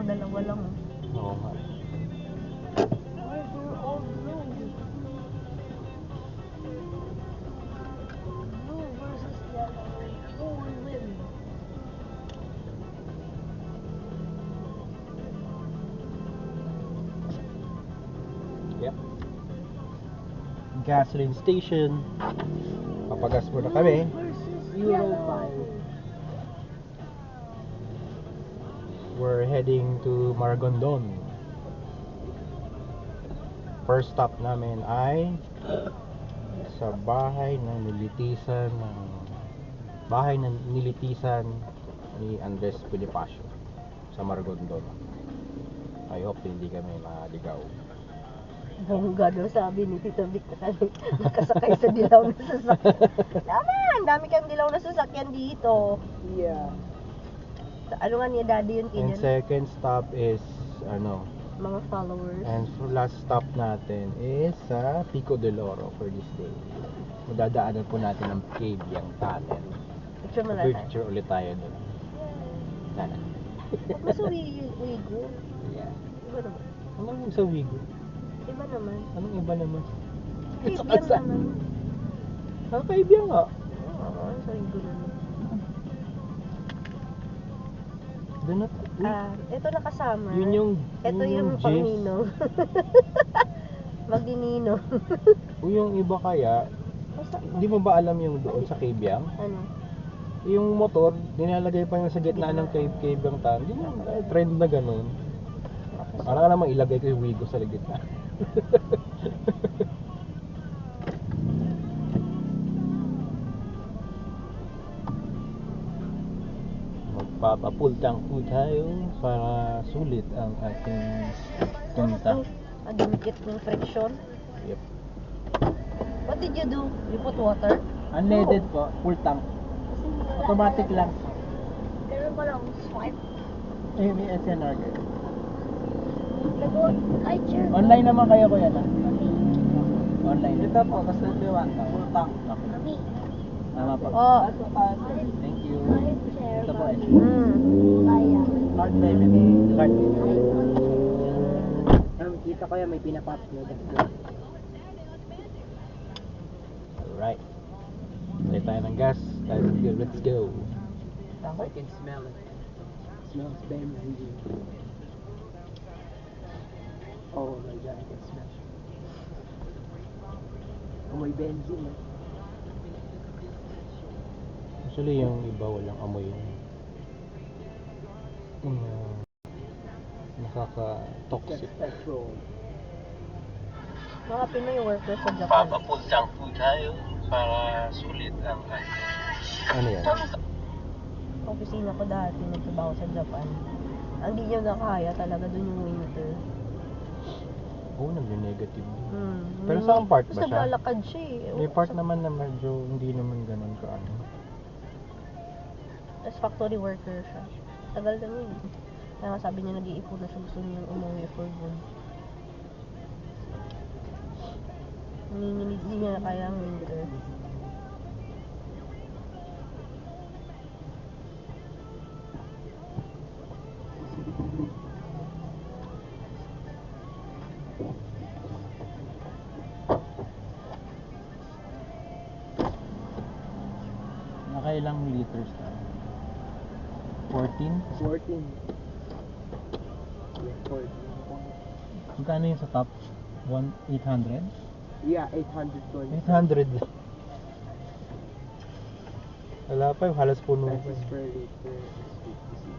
dalawa lang. Oo nga. Why they're all blue? Blue versus yellow. Who will win? Yep. Gasoline station. Papagas muna kami. Euro 5. We're heading to Maragondon. First stop namin ay sa bahay ng nilitisan ni Andres Bonifacio sa Maragondon. I hope hindi kami maligaw. Bongga daw sabi ni Tito Vic nakasakay sa dilaw na sasakyan. Tama, ang dami kang dilaw na sasakyan dito. Yeah. Ano nga niya daddy yun And kaya? second stop is Mga followers. and last stop natin is sa Pico del Oro for this day. Madadaanan po natin ang cave yung tunnel. Picture mo lang tayo. Picture ulit tayo doon. Sana. Huwag mo sa Wigo. Yeah. Iba naman. Anong sa Wigo? Iba naman. Anong iba naman? Kaibigan naman. Ang kaibigan nga. Oo, sa Wigo naman. Doon na. Ito nakasama. Yun yung Ito yun yung Jess. pangino. Magdinino. O yung iba kaya, hindi mo ba alam yung doon sa Kabyang? Ano? Yung motor, nilalagay pa yung sa gitna ng Kabyang tan. Yun yung trend na ganun. Para ka namang ilagay ko yung Wigo sa gitna. Magpapapultang po tayo para sulit ang ating punta. Adikit ng friction. Yep. What did you do? You put water? Unleaded po, full tank. Automatic lang. Pero ko lang swipe. May SNR. Nag-work, hi, chair. Online naman kayo kuya na. Mami. Online. Ito po, kasi diwan. Full tank. Okay. Mami. Tama po. Oh. Thank you. Hi, chair. Ito po eh. Kaya. Card payment. Card payment. Kita ko yan, may pinapap na dagdag. Alright. Balik tayo ng gas. Tayo good. Let's go. I can smell it. Smells benzene. Oh my god, I can smell it. Amoy benzene. Actually, yung iba walang amoy yun. Nakaka-toxic. Just petrol. Mga Pinoy workers sa Japan. Papapultang po tayo para sulit ang ano yan? Opisina ko dati, nagtrabaho sa Japan. Ang di niya nakaya talaga dun yung winter. Oo, nag-negative. Hmm. Pero saan part ba Tapos siya? naglalakad siya eh. May part naman na medyo hindi naman ganun ka ano. Tapos factory worker siya. Tagal na yun. Kaya nga sabi niya nag-iipon na siya, gusto niya umuwi for good. Hindi niya kaya ang winter. Nakailang liters na? 14? 14. Yeah, 14. Magkano yung sa top? 800? Yeah, 820. 800. Wala pa yung halos puno pa. Pesos per liter is 56.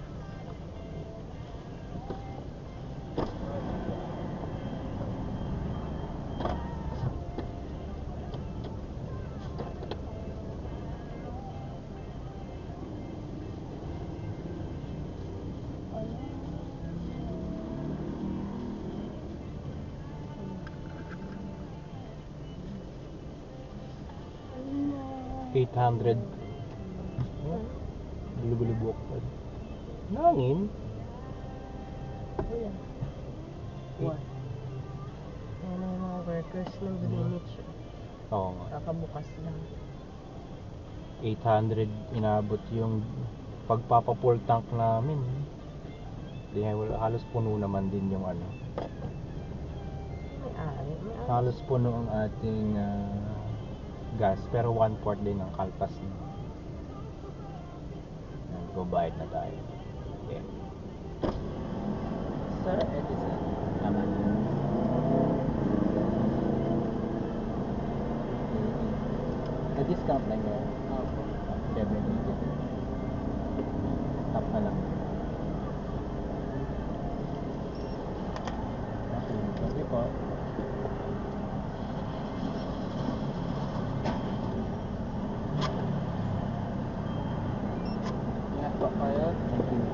$800. Bulubulubok pa. Nangin? Wala. What? Ayan ang mga workers ng Greenwich. Oo nga. Kakabukas lang. 800 inabot yung pagpapa-full tank namin. Di, halos puno naman din yung ano. May ari. Halos puno ang ating gas, pero 1/4 din ang kalpas niya. Magbabayad na tayo. Okay. Sir Edison. Tama. Na-discount na niya. Opo. 780. Tap na lang. Okay, thank you po. Ingat po kayo. Thank you.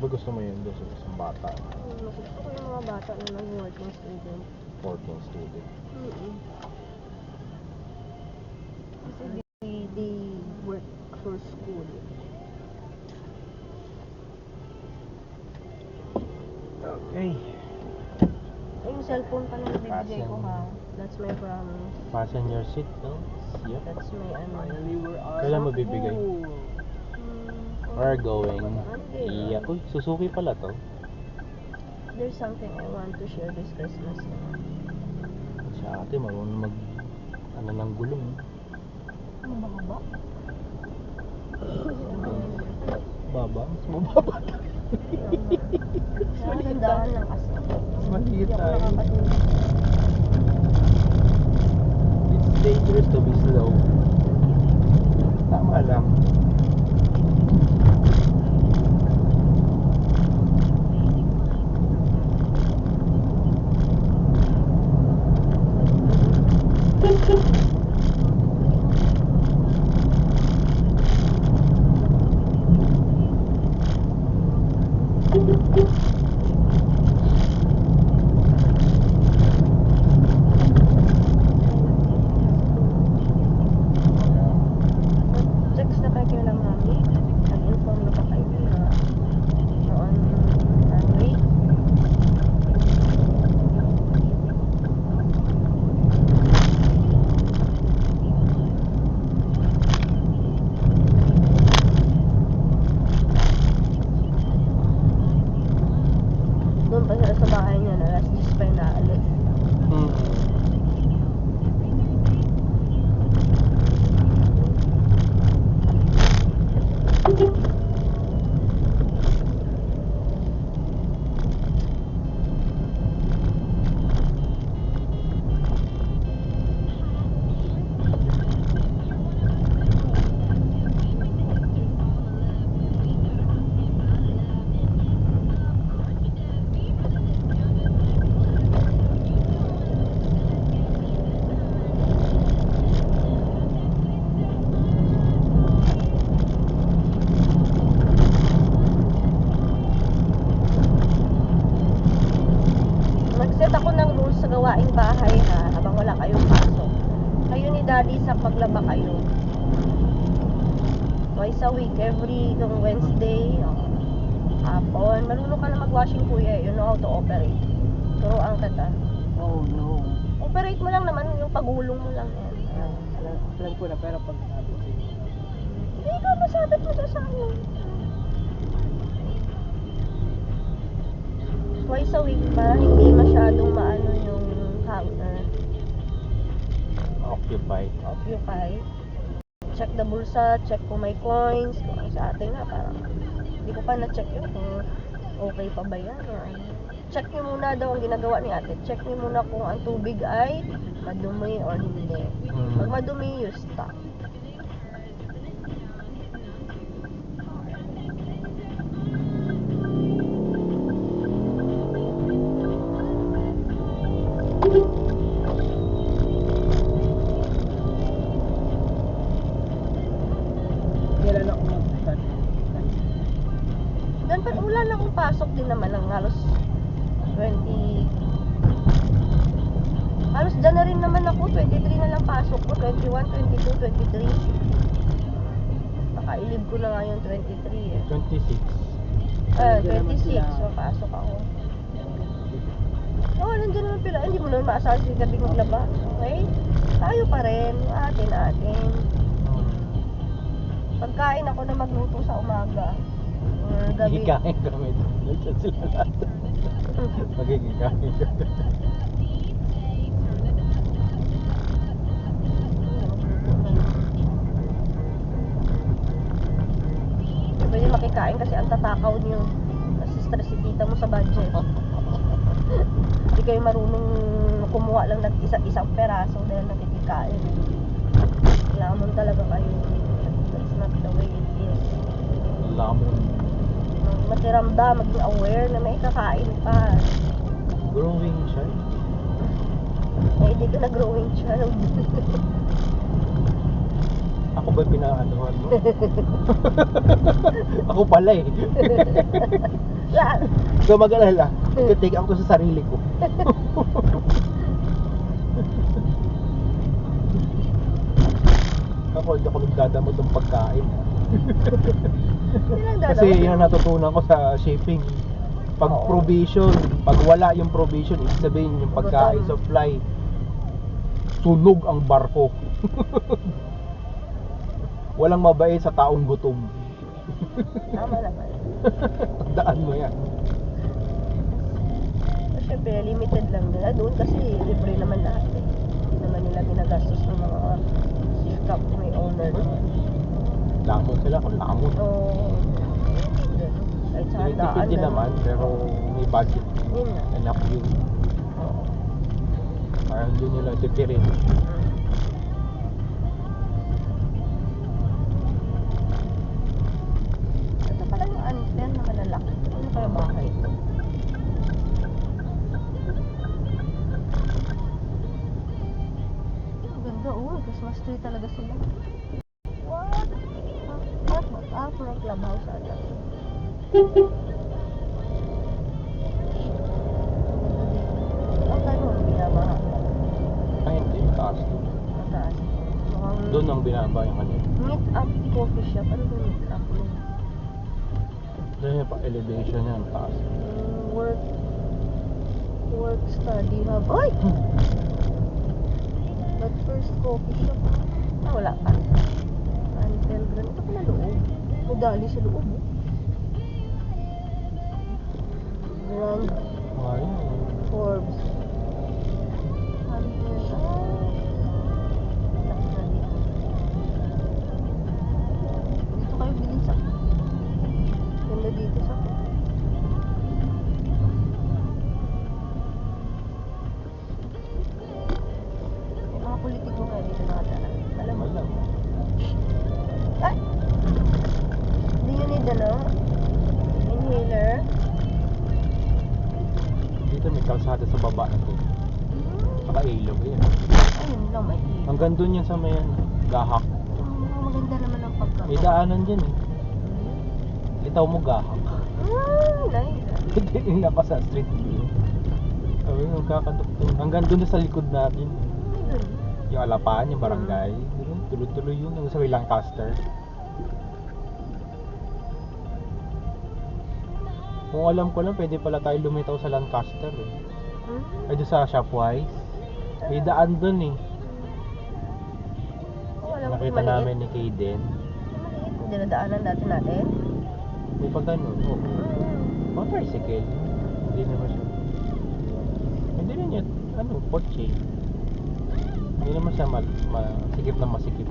Ba gusto mo yun? Gusto mo isang bata? Mas gusto ko yung mga bata na nag-working student. Working student. Kasi they work for school. Okay. Ay, yung cellphone pala na bibigay ko ha. That's my promise. Fasten your seat belts. Yep. That's my ano. Finally, we're on. Kailan mabibigay? We're going. Monday. Yeah. Uy, Suzuki pala to. There's something I want to share this Christmas. Si ate, marunong mag... ano ng gulong. Ano ba ba? Baba? Mas mababa. Nakagandaan lang kasi. Maliit Hindi ako tayo. nakakatulog. It's dangerous to be slow. Tama lang. Text na kayo kila mami. Nag-inform na ba kayo na on runway? Doon pa sila sa bahay niya na alas 10 pa yung naalis. Nag-set ako ng rules sa gawaing bahay ha, habang wala kayong pasok. Kayo ni Daddy sa paglaba kayo. Twice a week, every itong Wednesday, hapon. Marunong ka na mag-washing kuya, you know how to operate. Turuan kita. Oh no. Operate mo lang naman, yung pagulong mo lang yan. Ayan. Alam ko na, pero pag sabi ko Hindi ikaw masabit mo sa ano. Twice a week para hindi masyadong maano yung hanger. Occupied. Occupy. Check the bulsa, check kung may coins. Kung sa atin nga, parang hindi ko pa na-check yun kung okay pa ba yan. Or, ano. Check niyo muna daw ang ginagawa ni ate. Check niyo muna kung ang tubig ay madumi or hindi. Pag madumi, you stop. kailan ako mag-start. Dan pa wala na akong pasok din naman ng halos 20. Halos dyan na rin naman ako. 23 na lang pasok ko. 21, 22, 23. Nakailib ko na nga yung 23 eh. 26. 26. So, pasok ako. Oo, nandiyan naman pila. Hindi mo naman maasahan si gabi maglaba. Okay? Tayo pa rin. Atin. Magkain ako na magluto sa umaga. Or gabi. Hikain kami. Nandiyan sila lahat. Magiging kain. Diba yung makikain kasi ang tatakaw niyo. Kasi stress si tita mo sa budget. Hindi kayo marunong kumuha lang ng isang peraso dahil nakikikain. Lamon talaga kayo. That's not the way it is. Lamon. Matiramdam, maging aware na may kakain pa. Growing siya. Ay, hindi ka na growing child. Ako ba pinaanuhan mo? Ako pala eh. Lahat. Ikaw mag-alala. Take ako to sa sarili ko. Ako hindi ako nagdadamot ng pagkain. Kasi yun ang natutunan ko sa shipping. Pag Oo. provision, pag wala yung provision, ibig sabihin yung pagkain Gutom. supply, sunog ang barko. Walang mabait sa taong gutom. Tama naman. Tandaan mo yan. Siyempre, limited lang nila. Doon kasi libre naman lahat eh. Hindi naman nila ginagastos ng mga sikap may owner naman. Lamon sila kung lamon. Oo. Kahit sa handaan Tinitipid din na. naman, pero may budget. Yun nga. Enough yun. Oo. Parang yun nila tipirin. Ito pala yung anten na malalaki. Ano kaya bahay ito? Ang ganda, oh. Christmas tree talaga sila. What? What? For a clubhouse ata. Ang tayo mo binabaha. Ay hindi, taas doon. Mataas. Mukhang Doon ang binaba yung kanina. meet up coffee shop. Ano ba meet up mo? Doon yung pa-elevation niya, ang taas. Work study hub. Ay! But first coffee shop. Ah, wala pa. Until grand. Ito pala loob. Madali sa loob. Oh. Grand Ayun. Forbes. Until. Laki na dito. Dito kayo bilis ah. Ganda dito sa. May mga politiko nga dito nakatara. Alam mo? Malam. Ay! Do you need ano? Inhaler? Dito may kalsada sa baba na to. Saka ilog yun. Ayun lang, may ilaw. Hanggang doon yan sa may ano, gahak. Maganda naman ang pagkakao. May daanan dyan eh. Litaw mo gahak. Nice. Hindi na pa sa street view. Sabi mo, kakadugtong. Hanggang doon sa likod natin. Yung Alapan, yung barangay. Doon, tuloy-tuloy yun. Hanggang sa may Lancaster. Kung alam ko lang, pwede pala tayo lumitaw sa Lancaster eh. Ay doon sa Shopwise. May daan doon eh. Nakita namin ni Kaden. Maliit. Dinadaanan natin. May pag ganun, oo. Mga tricycle. Hindi naman siya. Hindi rin yan, ano, kotse. Hindi naman siya masikip na masikip.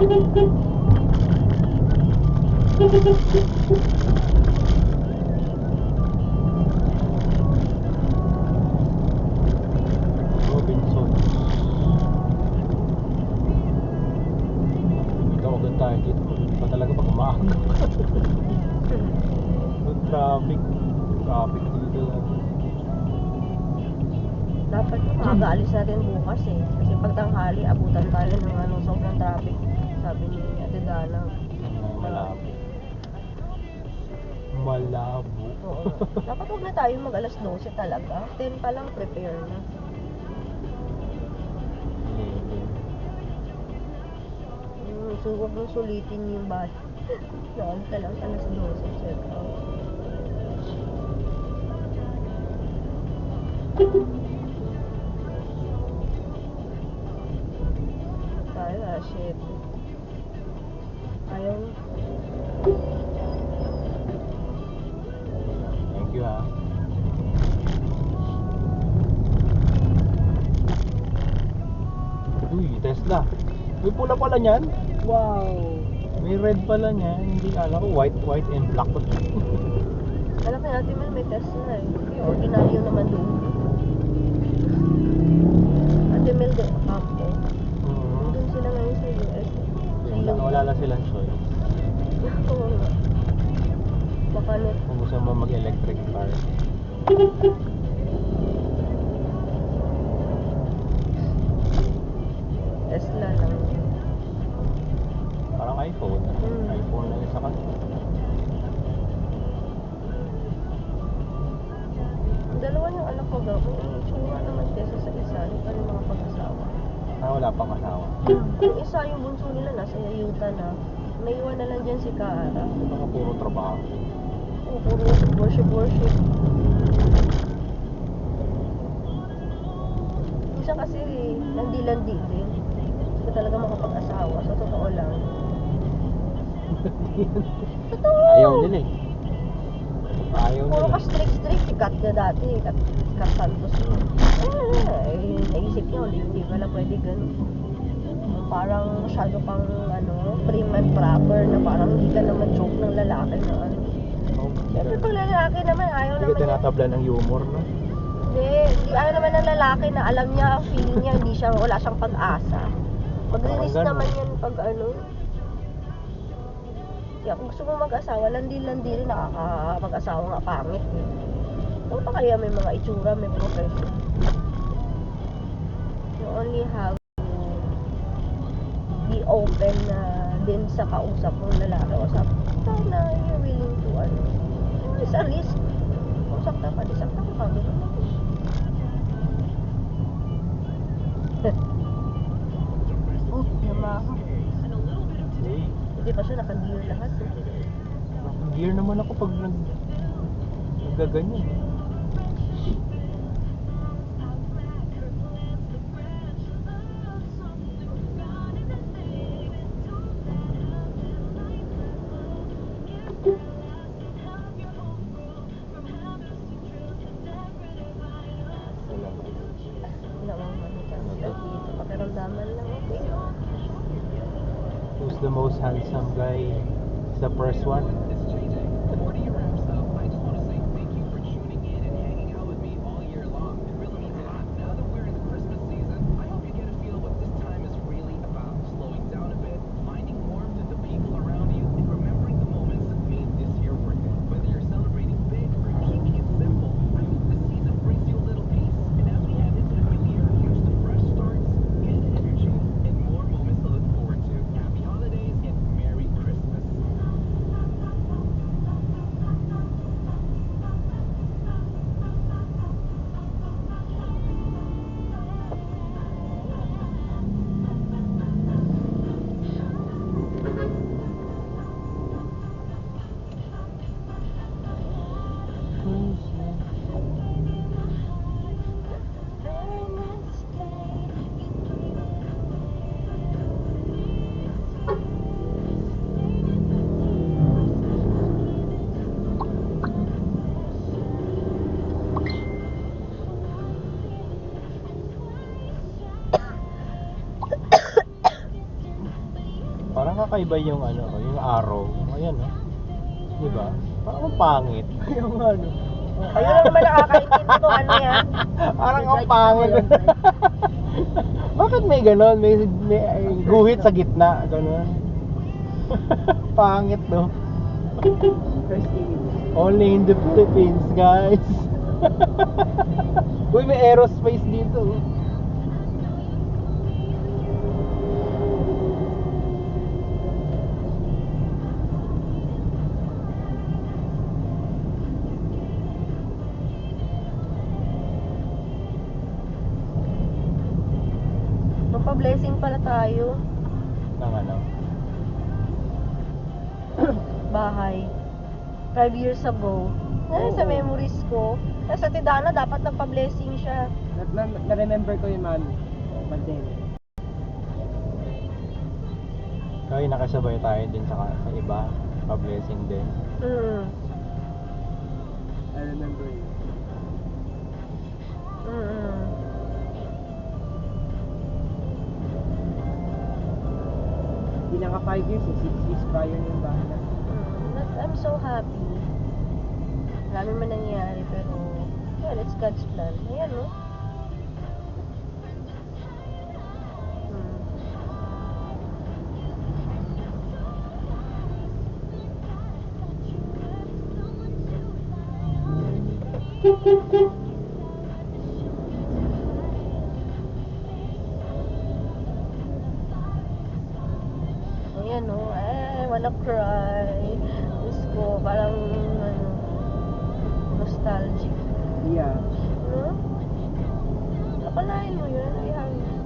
Robinson. Ikaw agad tayo dito. Pa talaga pag umaga. Traffic. Traffic dito. Dapat makakaalis natin bukas eh. Kasi pag tanghali, abutan tayo ng sobrang traffic. Sabi ni Ate Dana. Malabo. Malabo. Oo. Dapat huwag na tayo mag alas 12 talaga. 10 pa lang prepare na. So huwag mong sulitin yung bahay. Noon ka lang alas 12 check out. Tayo na, shit. Ayaw. Thank you ha. Uy, Tesla. May pula pala niyan. Wow. May red pala niya. Hindi alam ko white and black. Alam ka natin may Tesla eh. Yung ordinaryo naman doon. Ate Mel de Campo. Doon sila ngayon sa US. Sa Wala lang silang choice. Oo nga. Baka net. Kung gusto mo mag-electric car. Tesla lang. Parang iPhone. iPhone lang yung sa kanila. Ang dalawa yung anak ko daw, may itsura naman kesa sa isa. Hindi pa rin mga pag-asawa. Wala pang asawa. Yung isa, yung bunso nila, nasa Utah na. Naiwan na lang dyan si Kara. Baka puro trabaho. Oo, puro worship. Isa kasi, landi-landi din. Hindi ka talaga makapag-asawa. Sa totoo lang. Totoo! Ayaw nila eh. Ayaw Puro nila. ka strict. Kat ka dati. Kat Santos mo. Naisip niya, hindi pala pwede ganun. Parang masyado pang prim and proper na parang hindi ka naman joke ng lalaki na ano. Siyempre pag lalaki naman, ayaw Hindi ka naman niya. tinatabla ng humor, no? Hindi ayaw naman ng lalaki na alam niya, ang feeling niya, wala siyang pag-asa. Mag-release Parang ganun. naman yan pag Kaya kung gusto mo mag-asawa, landi-landi rin, nakakapag-asawa nga pangit eh. Ano pa kaya may mga itsura, may profession? You only have to be open na din sa kausap mong lalaki o sa na you're willing to it's a risk. Kung sakta ka, disakta ka, gano'n lang. Yamaha. Hindi pa siya naka-gear lahat. Gear naman ako pag naggaganyan. Pakiramdaman lang, okay. Who's the most handsome guy? It's the first one. Parang kakaiba yung ano, yung arrow. Ayan, oh. Di ba? Parang ang pangit. Yung ano. Ayun lang naman nakakaintindi kung ano yan. Parang ang pangit. Bakit may ganon? May guhit sa gitna. Ganon. Pangit, no? First image. Only in the Philippines, guys. Uy, may aerospace dito. Magpa-blessing pala tayo. Ng ano? Bahay. 5 years ago. Sa memories ko. Sa Tidana, dapat nagpa-blessing siya. Na-remember ko yung mami. Pandemic. Kaya nakasabay tayo din sa iba. Pa-blessing din. Mm. I remember you. Mm. Hindi na ka 5 years, 6 years prior na yung bahay na. I'm so happy. Marami man nangyari, pero yeah, it's God's plan. Ayan, no? Ayan, no? I wanna cry. Diyos ko, parang, ano, nostalgic. Yeah. No? Nakalain mo yun.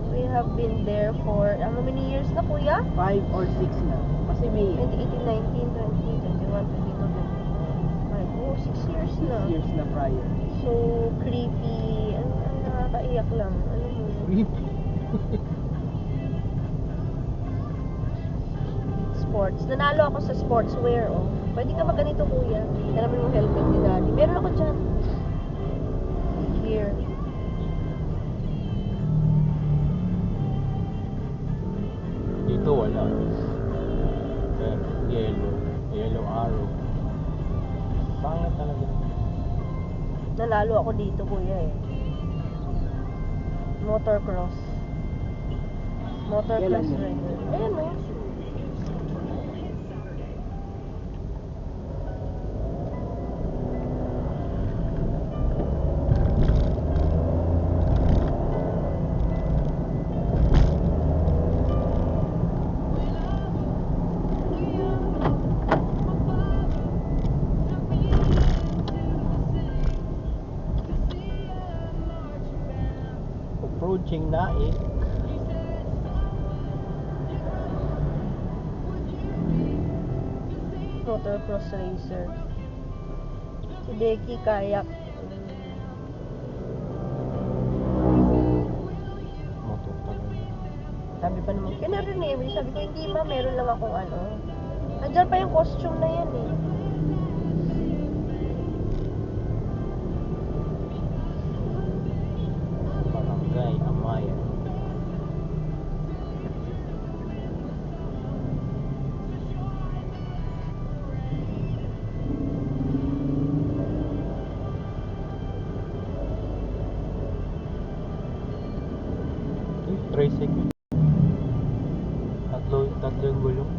We have been there for, how many years na, kuya? 5 or 6 na. Kasi may 2018, 19, 20, 21, 22, 25. Oh, 6 years 6 na. years na prior. So creepy. Ang nakakaiyak lang. Ano mo? Creepy. Sports. Nanalo ako sa sportswear, oh. Pwede ka magganito, kuya. Kailangan mo yung helmet ni daddy. Meron ako dyan. Here. Dito wala. Pero yellow. Yellow arrow. Pangit talaga. Nanalo ako dito, kuya, eh. Motocross. Motocross Kailan yan? rider. Ayan, oh. Approaching Naik. Motocross racer. Si Becky kayak. Motor talaga. Sabi pa naman, kaya rin eh. Sabi ko, hindi ma, meron lang akong ano. Nandiyan pa yung costume na yan eh. Barangay Amaya. Tricycle. Tatlo yung gulong.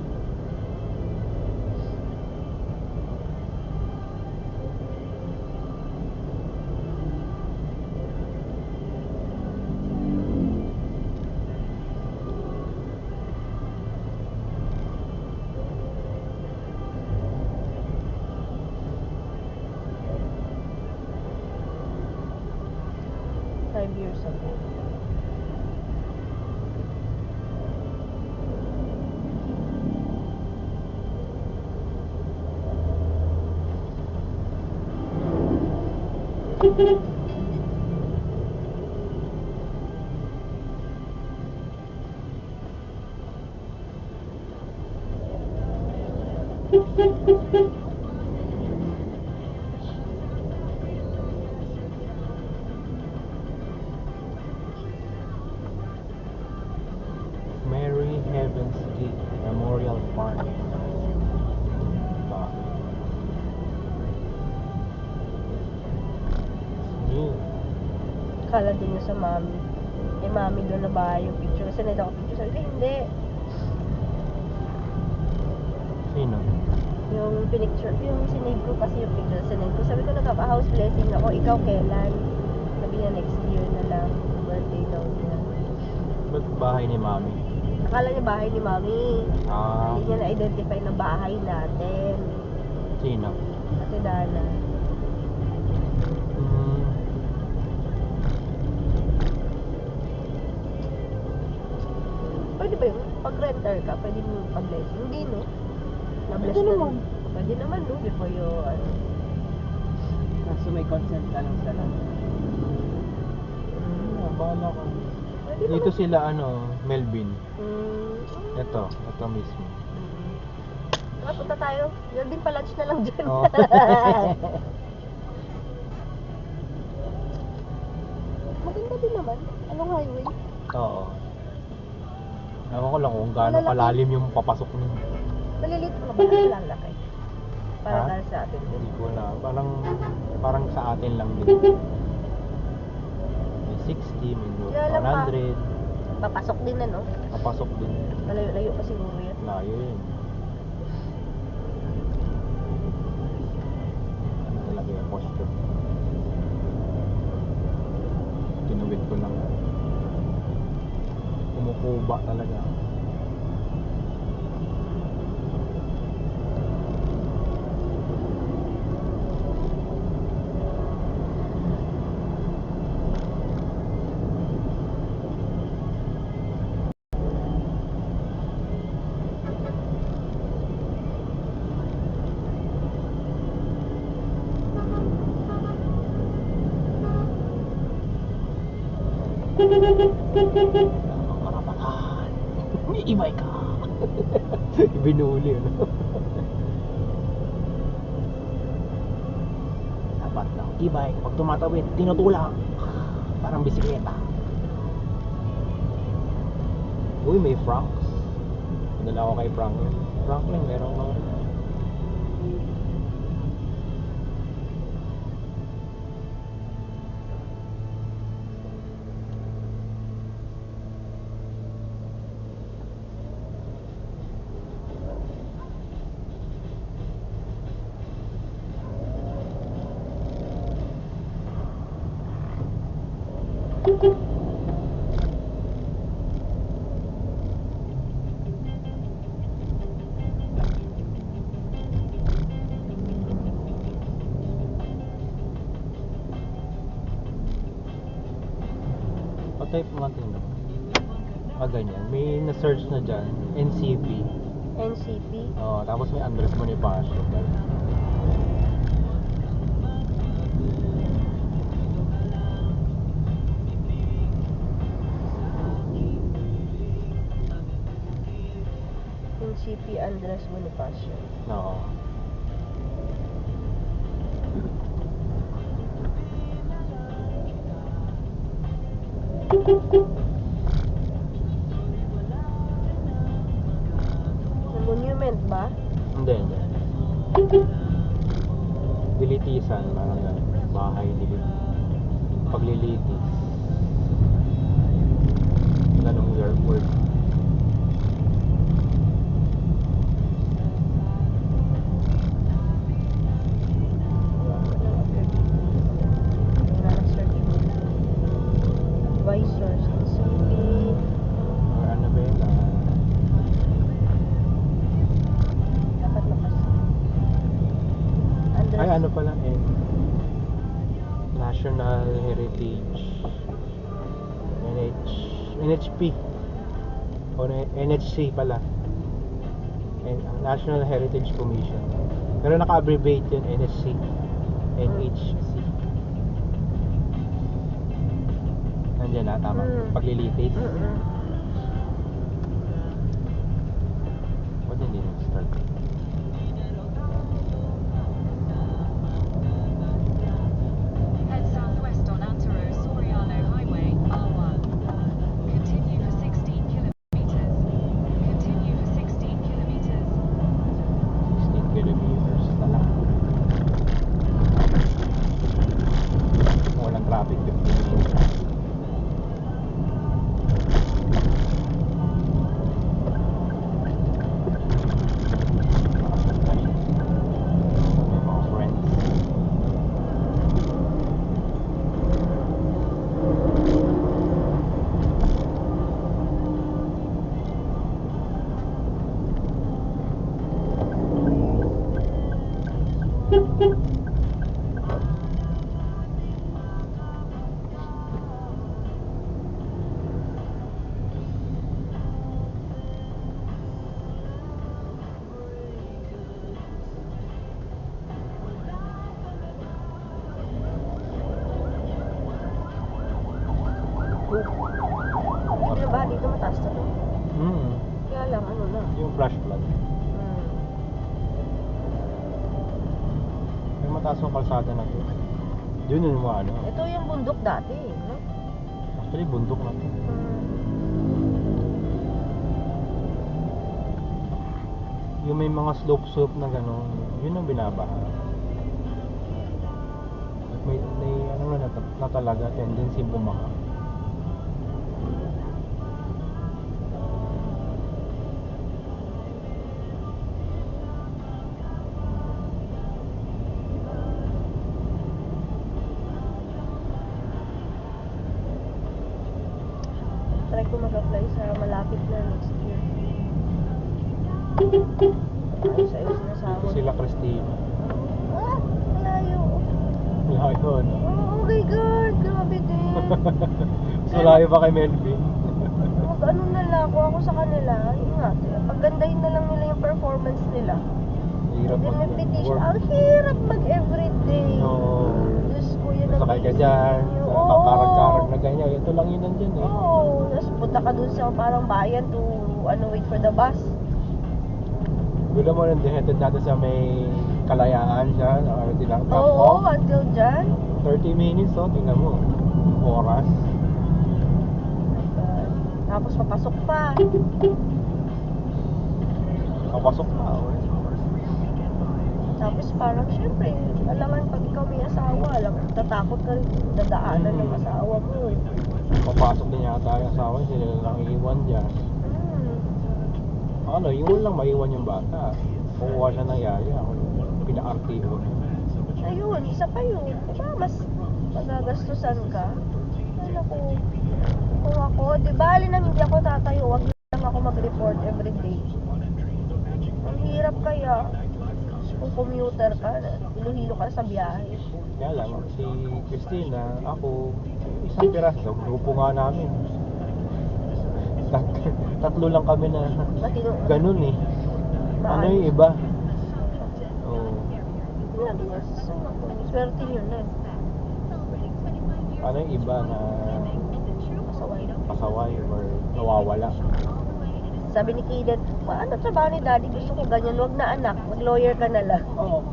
Five years ago. Mary Heaven's Gate Memorial Park. New. Kala din niya sa mami. Eh, mami doon na bahay yung picture. Kasi nila ako picture. Sabi ko, hindi. Sino? Yung pinicture, yung sinave ko kasi yung picture. Sinave ko. Sabi ko, nagkaka-house blessing ako. Ikaw kailan? Sabi niya, next year na lang. Birthday daw niya. Ba't bahay ni Mami? Akala niya bahay ni mami. Ah, Hindi niya na-identify na bahay natin. sino? Ate Dana. Hmm. Pwede ba yun? Pag-renter ka, pwede mo pag-blessing. Hindi, no? Na-bless Pwede na naman. Pwede naman, no? Before you, ano. Kaso may consent ka lang sa lang. Bahala ka. Pwede Dito naman. sila Melvin. Mm. Ito mismo. Tara, punta tayo. Yan din pa lunch na lang dyan. Oo. Maganda din naman. Anong highway? Oo. Ewan ko lang kung gaano Malalaki. kalalim yung papasok niyo. Malilit mga ba? Lalaki. Para Ha? dahil sa atin din. Hindi ko na. Parang sa atin lang din. May 60, may Kaya lang 100. Papasok din na, no? Papasok din. Malayo-layo pa siguro yan. Layo yun. Ano talaga yung posture? Tinuwid ko lang. Kumukuba talaga. Karapatan. Ibay ka. Binuli, ano? Dapat lang ibay. Pag tumatawid, tinutulak. Parang bisikleta. Uy, may Franks. Padala ako kay Franklin. Franklin, meron ako. Patay pa natin, no? Ganyan. May na-search na dyan. NCP. NCP. Oh, tapos may Andres Bonifacio. NCP Andres Bonifacio. Oo. Monument ba? Hindi. Dilitisan, parang gano'n. Bahay paglilitis. Ganong word. Wala nang search mo. Advisors, NCP. Or ano ba yun? Dapat lakas. Andres. Ay, ano pala National Heritage NHP o NHC pala National Heritage Commission, pero naka-abbreviate yun, NHC. Nandiyan na, tama. Paglilitis. Ba't hindi nag-start? Head southwest on Antero Soriano Highway, R1. Continue for 16 kilometers. Continue for 16 kilometers. lang, ano na. Yung flash flood. Hmm. May mataas yung kalsada na to. Yun yung mga ano. Ito yung bundok dati, no? Actually, bundok na to. Yung may mga slope na gano'n, yun ang binabaha. At may ano na talaga, tendency bumaha. Try ko mag-apply sa malapit na next year. Ayos na sa Dito sila Christina. Ah, malayo. Layo, no? Oh my God, grabe din. Mas malayo pa kay Melvin. Mag-ano na lang, kung ako sa kanila, yun nga, paggandahin na lang nila yung performance nila. Hirap Then may petition, mag-work. ang hirap mag-everyday. Oo. Diyos ko, yun ang Sakay ka dyan, sa Oo. kakarag-karag na ganyan. Ito lang yun nandyan eh. Oo, tapos punta ka dun sa parang bayan to, wait for the bus. Gulo mo nang dihetad natin sa may Kalayaan siya. Already lang top Oo, off. until dyan. 30 minutes, oh. Tingnan mo. Oras. Tapos papasok pa. Kapasok pa, oh. Tapos parang syempre, alangan pag ikaw may asawa, alam, tatakot ka rin dadaanan ng asawa mo. Papasok din yata yung asawa, sila lang iiwan dyan. Ano, yung lang maiwan yung bata. Kukuha siya ng yaya. Pina-RTO na. Ayun, isa pa yun. Diba, mas magagastusan ka. Ay, naku. Kung ako, di bali nang hindi ako tatayo, wag lang ako mag-report everyday. Ang hirap kaya. Kung commuter ka, hilo-hilo ka sa biyahe. Kaya lang, si Christina, ako, isang piraso sa grupo nga namin. Tatlo lang kami na ganun eh. Ano yung iba? Oo. Swerte yun na. Ano yung iba na Pasaway. pasaway or nawawala? Sabi ni Kaden, ano trabaho ni daddy? Gusto ko ganyan. Wag na anak. Mag-lawyer ka na lang. Oo.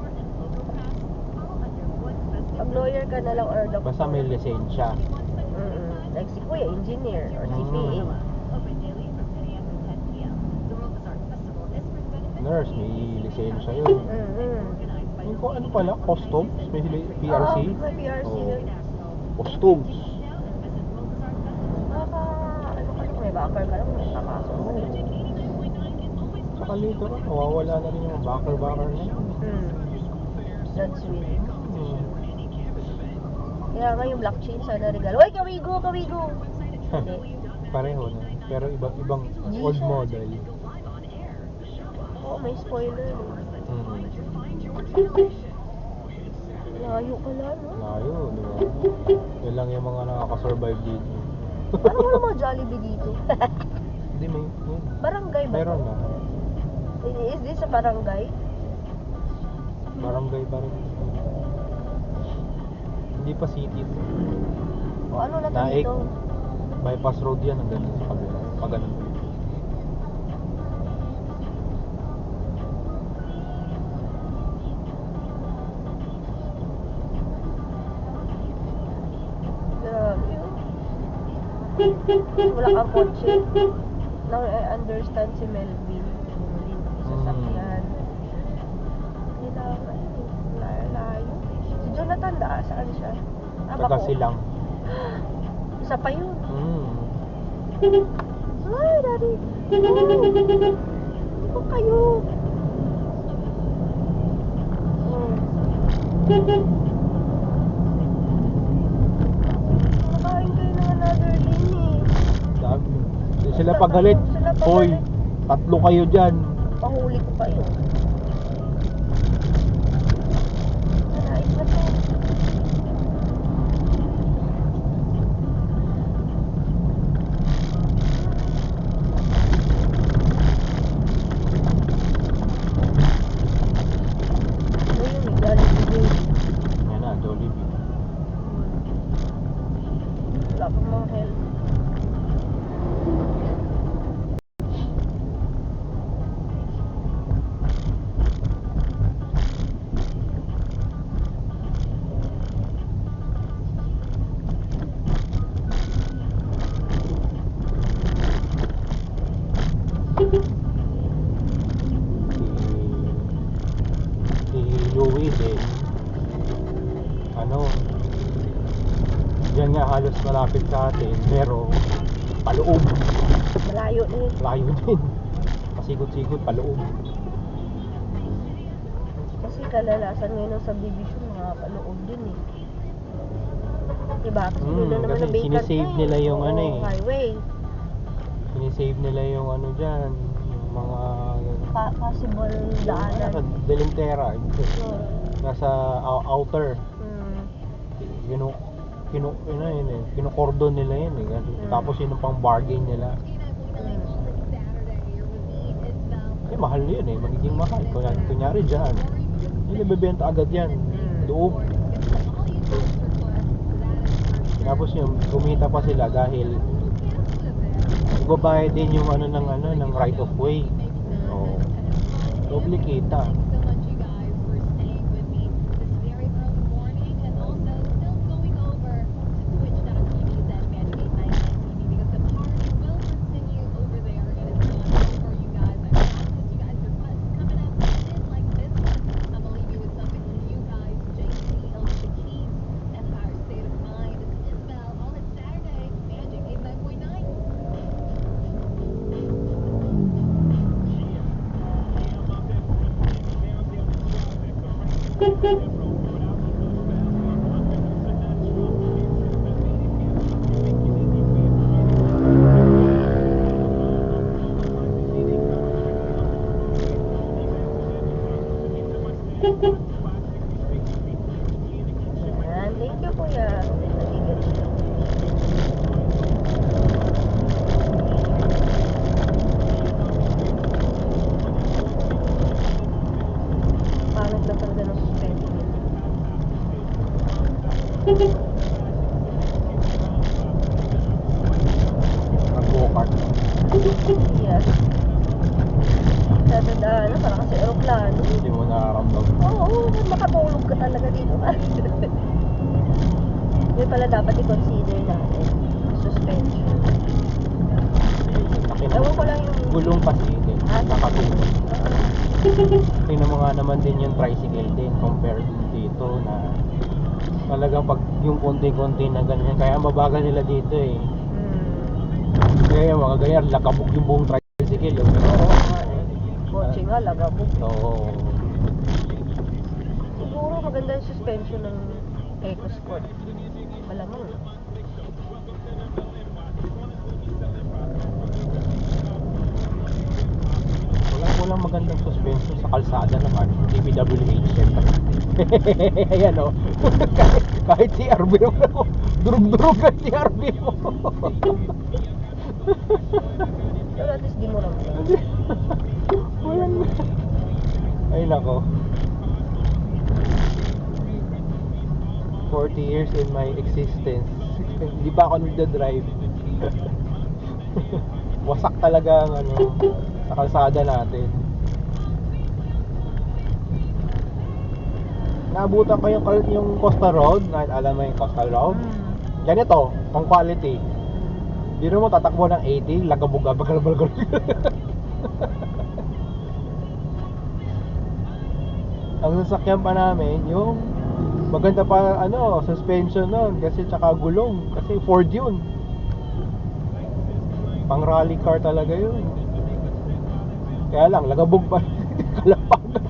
Mag-lawyer ka na lang or doctor. Basta may lisensya. Like si Kuya, engineer or CPA. Nurse, may lisensya yun. Yung kung ano pala, customs, may PRC. Oo, may PRC Oo. yun. Customs. Baka, ano ka lang, may backer ka lang, may papasok mo. Saka later on, nawawala na rin yung backer na yun. That's sweet. Hmm. Kaya nga yung blockchain sana regalo. Uy, kawigo, kawigo! Hindi. Pareho na. Pero ibang G old siya. model. Oo, may spoiler. Hmm. Layo pala, no? Layo, di ba? Yan lang yung mga nakaka-survive dito. Ano wala mga Jollibee dito? Hindi, may Barangay ba? meron na. Is this a barangay? Barangay pa rin. Hindi pa city to. O ano na to Naik. dito? Bypass road yan ang ganun sa kabila. Pag ganun. Grabe, oh. Wala kang kotse. Now I understand si Melvin. Hindi sasakyan. Kailangan. Layo. Si Jonathan, saan siya? Taga silang. Isa pa yun. Ay, daddy. Ano kayo? Nakain kayo ng another lane eh. Dami. Sila pagalit. Sila pagalit. Hoy, tatlo kayo dyan. Pahuli ko kayo. Nais na to. Ayun, may Jollibee. Yan na, Jollibee. Wala pang mga help. Si Louie din, ano, diyan nga halos malapit sa atin, pero paloob, Malayo na yun. layo din. Pasikot-sikot, paloob. Kasi kalalasan ngayon ng subdivision, mga paloob din eh. Diba? Kasi doon na naman kasi ang vacant sinisave na eh. nila yung Oo, ano eh. highway. Sinisave nila yung ano dyan, yung mga Possible daanan. nasa Delintera, Oo. nasa outer, Mm. kinukordon nila yun eh. Tapos yun ang pang bargain nila. Eh, mahal yun eh, magiging mahal. Kunyari dyan, hindi bebenta agad yan. Loob. Tapos yun, kumita pa sila dahil babayad din yung ng right of way. So, doble kita. Ayan, thank you kuya. Pangit na talaga ng suspension. Nag-go-kart. Yes. Sa parang kasi aeroplano. Hindi mo nararamdaman. Oo, makatulog ka talaga dito. Yun pala dapat i-consider natin. Suspension. Ewan ko lang yung... Gulong kasi din, nakatulog. Tingnan mo nga naman din yung tricycle din compared din dito na talagang pag yung konti-konti na ganyan, kaya mabagal nila dito eh. Kaya mga ganyan, lakabog yung buong tricycle. Oo nga eh. Kotse nga, lagabog. Oo. Siguro maganda yung suspension ng EcoSport. Malamang. Walang magandang suspension sa kalsada naman. DPWH syempre. Ayan o. kahit CRV naman ako. Durug-durug ang CRV mo. Pero at least di mo ramdam. Walang... Ay nako. 40 years in my existence. Hindi pa ako nagda-drive. Wasak talaga ang sa kalsada natin. Naabutan ko yung Coastal Road. Alam mo yung Coastal Road? Ganito, pang quality. Di mo tatakbo ng 80, lagabog-abag. Ang sasakyan pa namin, yung maganda pa suspension nun kasi tsaka gulong kasi Ford yun. Pang rally car talaga yun. Kaya lang, lagabog pa. Kalapagan.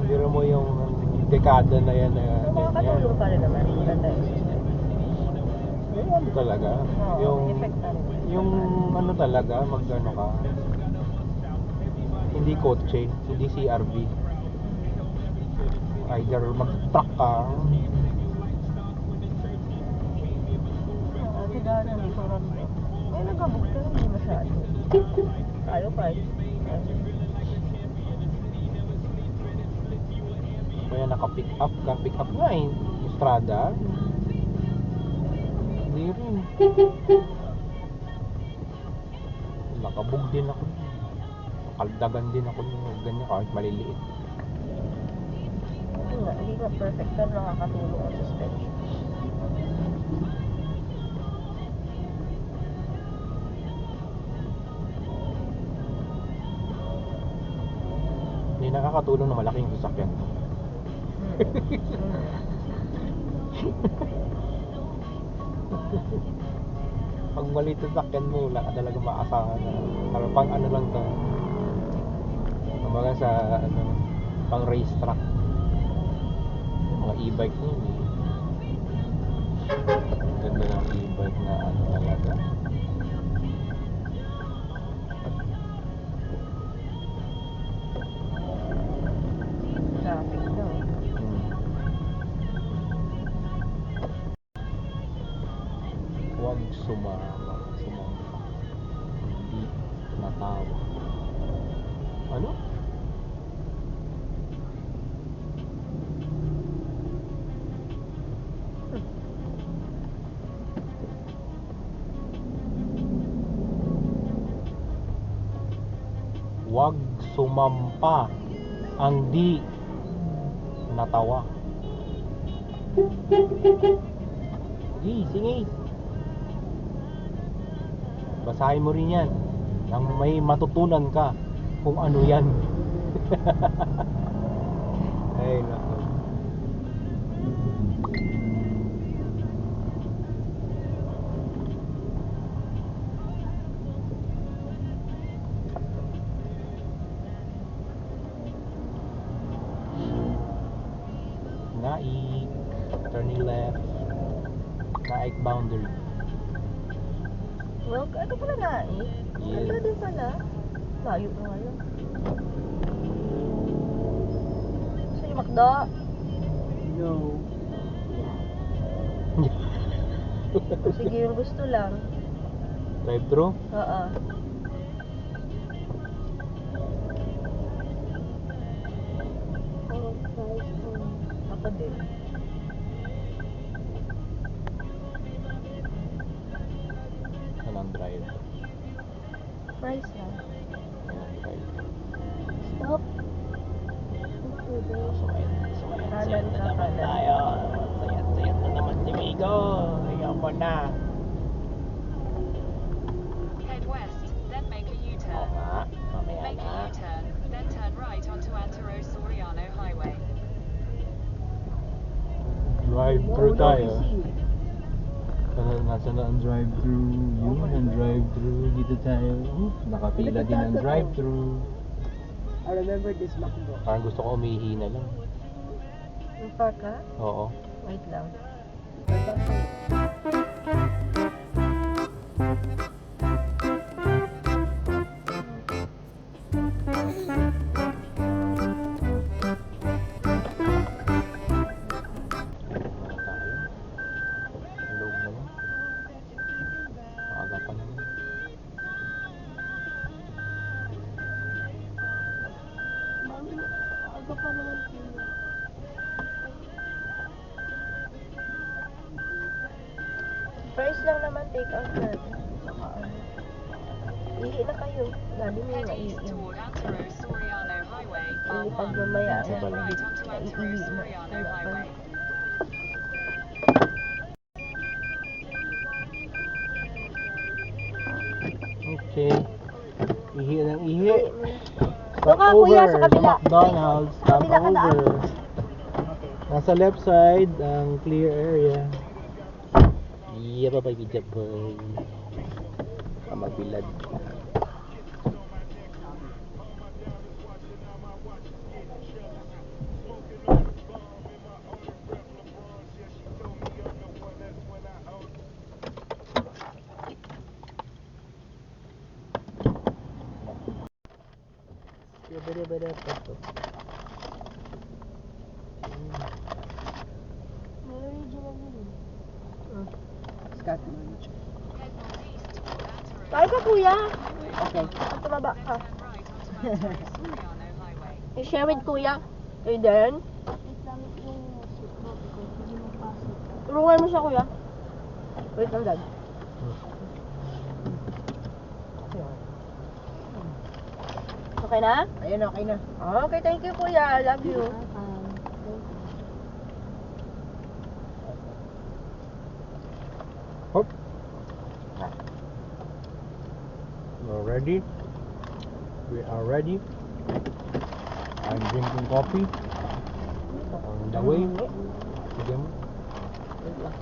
Biro mo yung dekada na yan So, makakatulong pa rin naman. Maganda yung suspension. Ano talaga? Oo, yung effect pa rin. yung talaga, mag-ano ka. Hindi kotse, hindi CRV. Either mag-truck ka. Kasi dahil hindi ko ramdam. May nagabog ka, hindi masyado. Tayo pa eh. Kaya naka-pick up ka. Pick up nga eh. Estrada. Hindi rin. Nakabog din ako. Nakaldagan din ako ng ganyan kahit maliliit. Hindi nga perfect pero nakakatulong ang suspension. nakakatulong na malaki yung sasakyan. Pag maliit yung sasakyan mo, wala ka talaga maasahan na parang pang ano lang to. Kumbaga sa ano, pang racetrack. Yung mga e-bike niyo eh. Ganda ng e-bike na ano talaga. Traffic daw. Huwag sumama. Hindi natawa. Ano? Huwag sumampa ang di natawa. Sige. Basahin mo rin yan. Nang may matutunan ka kung ano yan. Ay, nako. Naik. Turning left. Naik boundary. Well, ito pala na eh. Yes. Ito din pala. Layo na ngayon. Gusto niyo makdo? No. Sige, yung gusto lang. Drive-thru? Oo. Ako din. Yan ang drive. Price lang. Yan ang drive. Stop. Kanan ka, naman kanan. tayo. Sayat na naman si Migo. Ayoko na. Head west, then make a Oo U-turn. nga. Mamaya Make na. a U-turn, then turn right onto Antero Soriano Highway. Drive-thru tayo. Nasa na ang drive-thru. Yun ang drive-thru. Dito tayo. Nakapila din ang drive-thru. I remember this McDo. Parang gusto ko umihi na lang. Yung park ka? Oo. Wait lang. Ano tayo? Loob na lang. Maaga pa naman. Aga pa naman sila. Price lang naman, take out natin. Saka ano. Ihi na kayo. Galing yung Head east naiinom. toward Antero Soriano Highway, Ilipad R1. mamaya. Then turn Sabay. right onto Antero Naiihi na. Soriano Wala pa. Highway. Okay. Ihi ng ihi. Ihi mo na. Stop Doon ka, kuya, over sa kabila. McDonald's. Sa Stop kabila ka daan. over. Nasa left side, ang clear area. Yeah, bye-bye, good boy. Kamabilad. Scott Manch. Head northeast toward Antero Kaya ka, kuya. Okay. At tumaba ka. Turn right onto Antero Soriano Highway. I-share with kuya. Eh, then, Wait lang yung music mo because hindi mo pasok. tulungan mo siya, kuya. Wait lang, dad. Okay na? Ayun, okay na. Okay, thank you, kuya. I love you. Hop. We're ready. We are ready. I'm drinking coffee. On the way. Sige mo. Wait lang.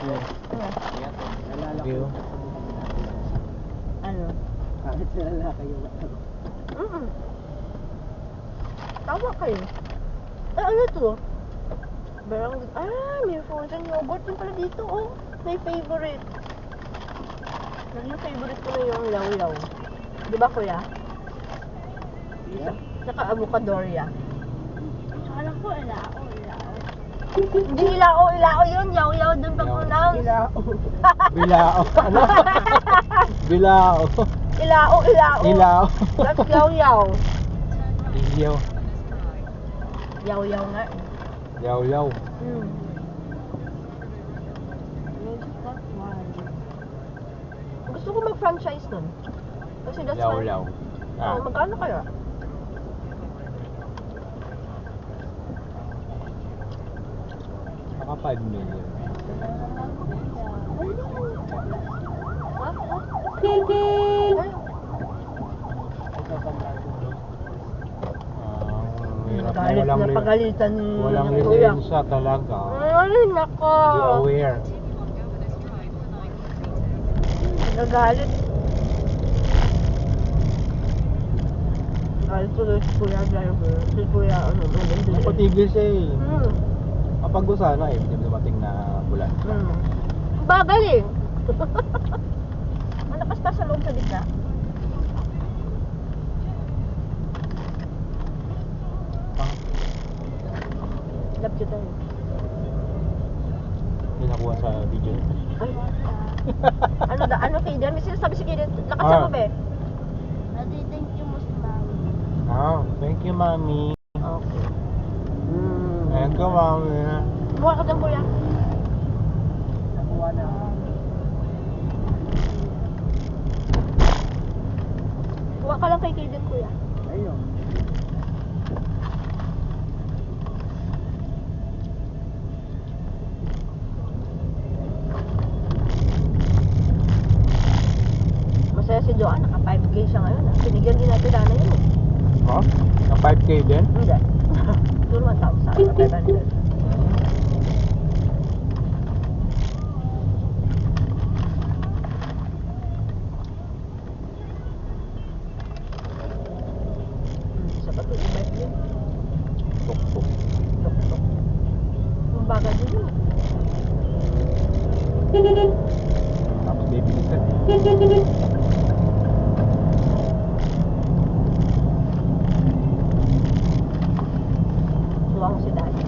Nalala Thank you. Ano? Kahit nalala kayo. Tawa kayo. Ano to? May frozen yogurt din pala dito, oh. May favorite. Yung favorite ko na yung law-law. Di ba, kuya? Yeah. Saka avocadoria. Alam ko, ilao. Hindi ilao yun. Yaw-yaw dun pag pronounce. Ilao. Bilao. Ano? Bilao. Ilao. Ilao. That's yaw-yaw. Ilaw. Yaw-yaw nga. Yaw-yaw. Gusto ko mag-franchise nun. Kasi that's Yaw-yaw. Oh, magkano kaya? Saka 5 million. Hirap na Galit na walang pagalitan ni walang kuya. lisensya talaga. Ay, nako. Be aware. Nagalit. Galit tuloy si kuya driver. Si kuya, Napatigil siya eh. Hmm. Kapag sana eh, hindi dumating na bulan. Bagal eh. Malakas pa sa loob sa gitna. Love you tayo. Hindi nakuha sa video. Ay. Ano Kaden? May sinasabi si Kaden. Lakasan mo be. Ate, thank you most, mami. Thank you, Mami. Okay. Thank you, Mami. Buha ka dyan, kuya. Nakuha na. Buha ka lang kay Kaden, kuya. Ayun. Masaya si Joanne, naka 5K siya ngayon. Binigyan din natin dana yun. Ha? Na 5K din? Hindi. Doon 1,000. 500. Sa bato, i-bike din. Tuk-tuk. Tok-tok. Ang bagal din yun. Tapos bibilisan. Suwang si Daddy.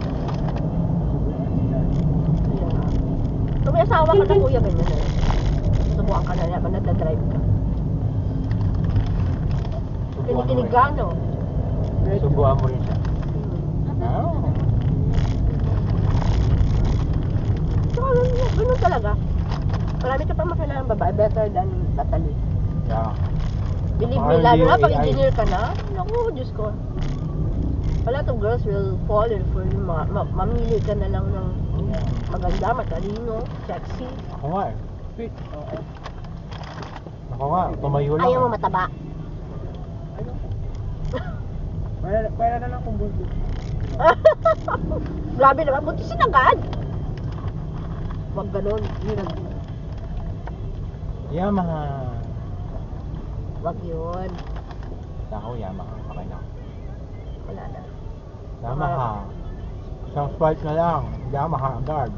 Yeah. Kung may asawa ka na kuya, ganyan na. Subukan ka na naman, nagdadrive ka. Kinikinig ka, no? Subuhan mo rin siya. Saka ganun talaga. Marami ka pa makilalang babae, better than Natalie. Yeah. Believe me, Parang lalo na hindi pag AI. engineer ka na. Naku, Diyos ko. A lot of girls will fall in for you. Mamili ka na lang ng maganda, matalino, sexy. Ako nga eh. Fit. Oo. Ako nga, tumayo lang. Ayaw mo eh. mataba. Pwede na lang kung buntis. Grabe naman, buntisin agad. Huwag ganun. Yamaha. Huwag yun. Ako, Yamaha. Okay na. Wala na. Yamaha. Isang Sprite na lang. Yamaha agad.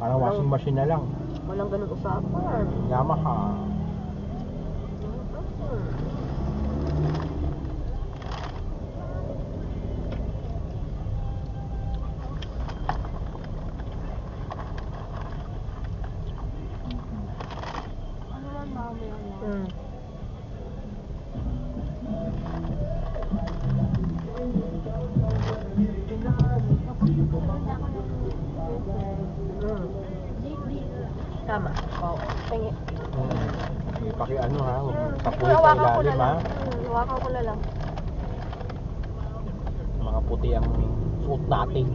Parang washing machine na lang. Walang ganun usapan. Yamaha. Ano man, mami, ano? Tama. Oo. Tingi. Ipaki-ano ha, huwag tapuin sa Hawakan ko na ilalim ha. lang. Hawakan ko na lang. puti ang suot natin.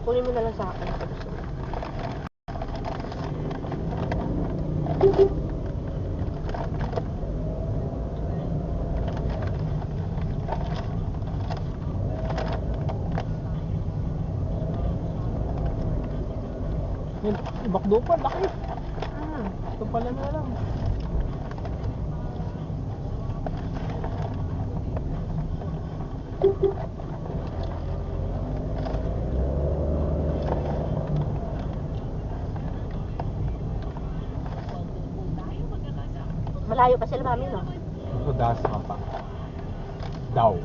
Kunin mo na lang sa akin. Pag gusto mo. Bakdo pa, laki. Hmm. Ito pala na lang. Malayo pa sila, mami, no? Ito das nga pa. Daw.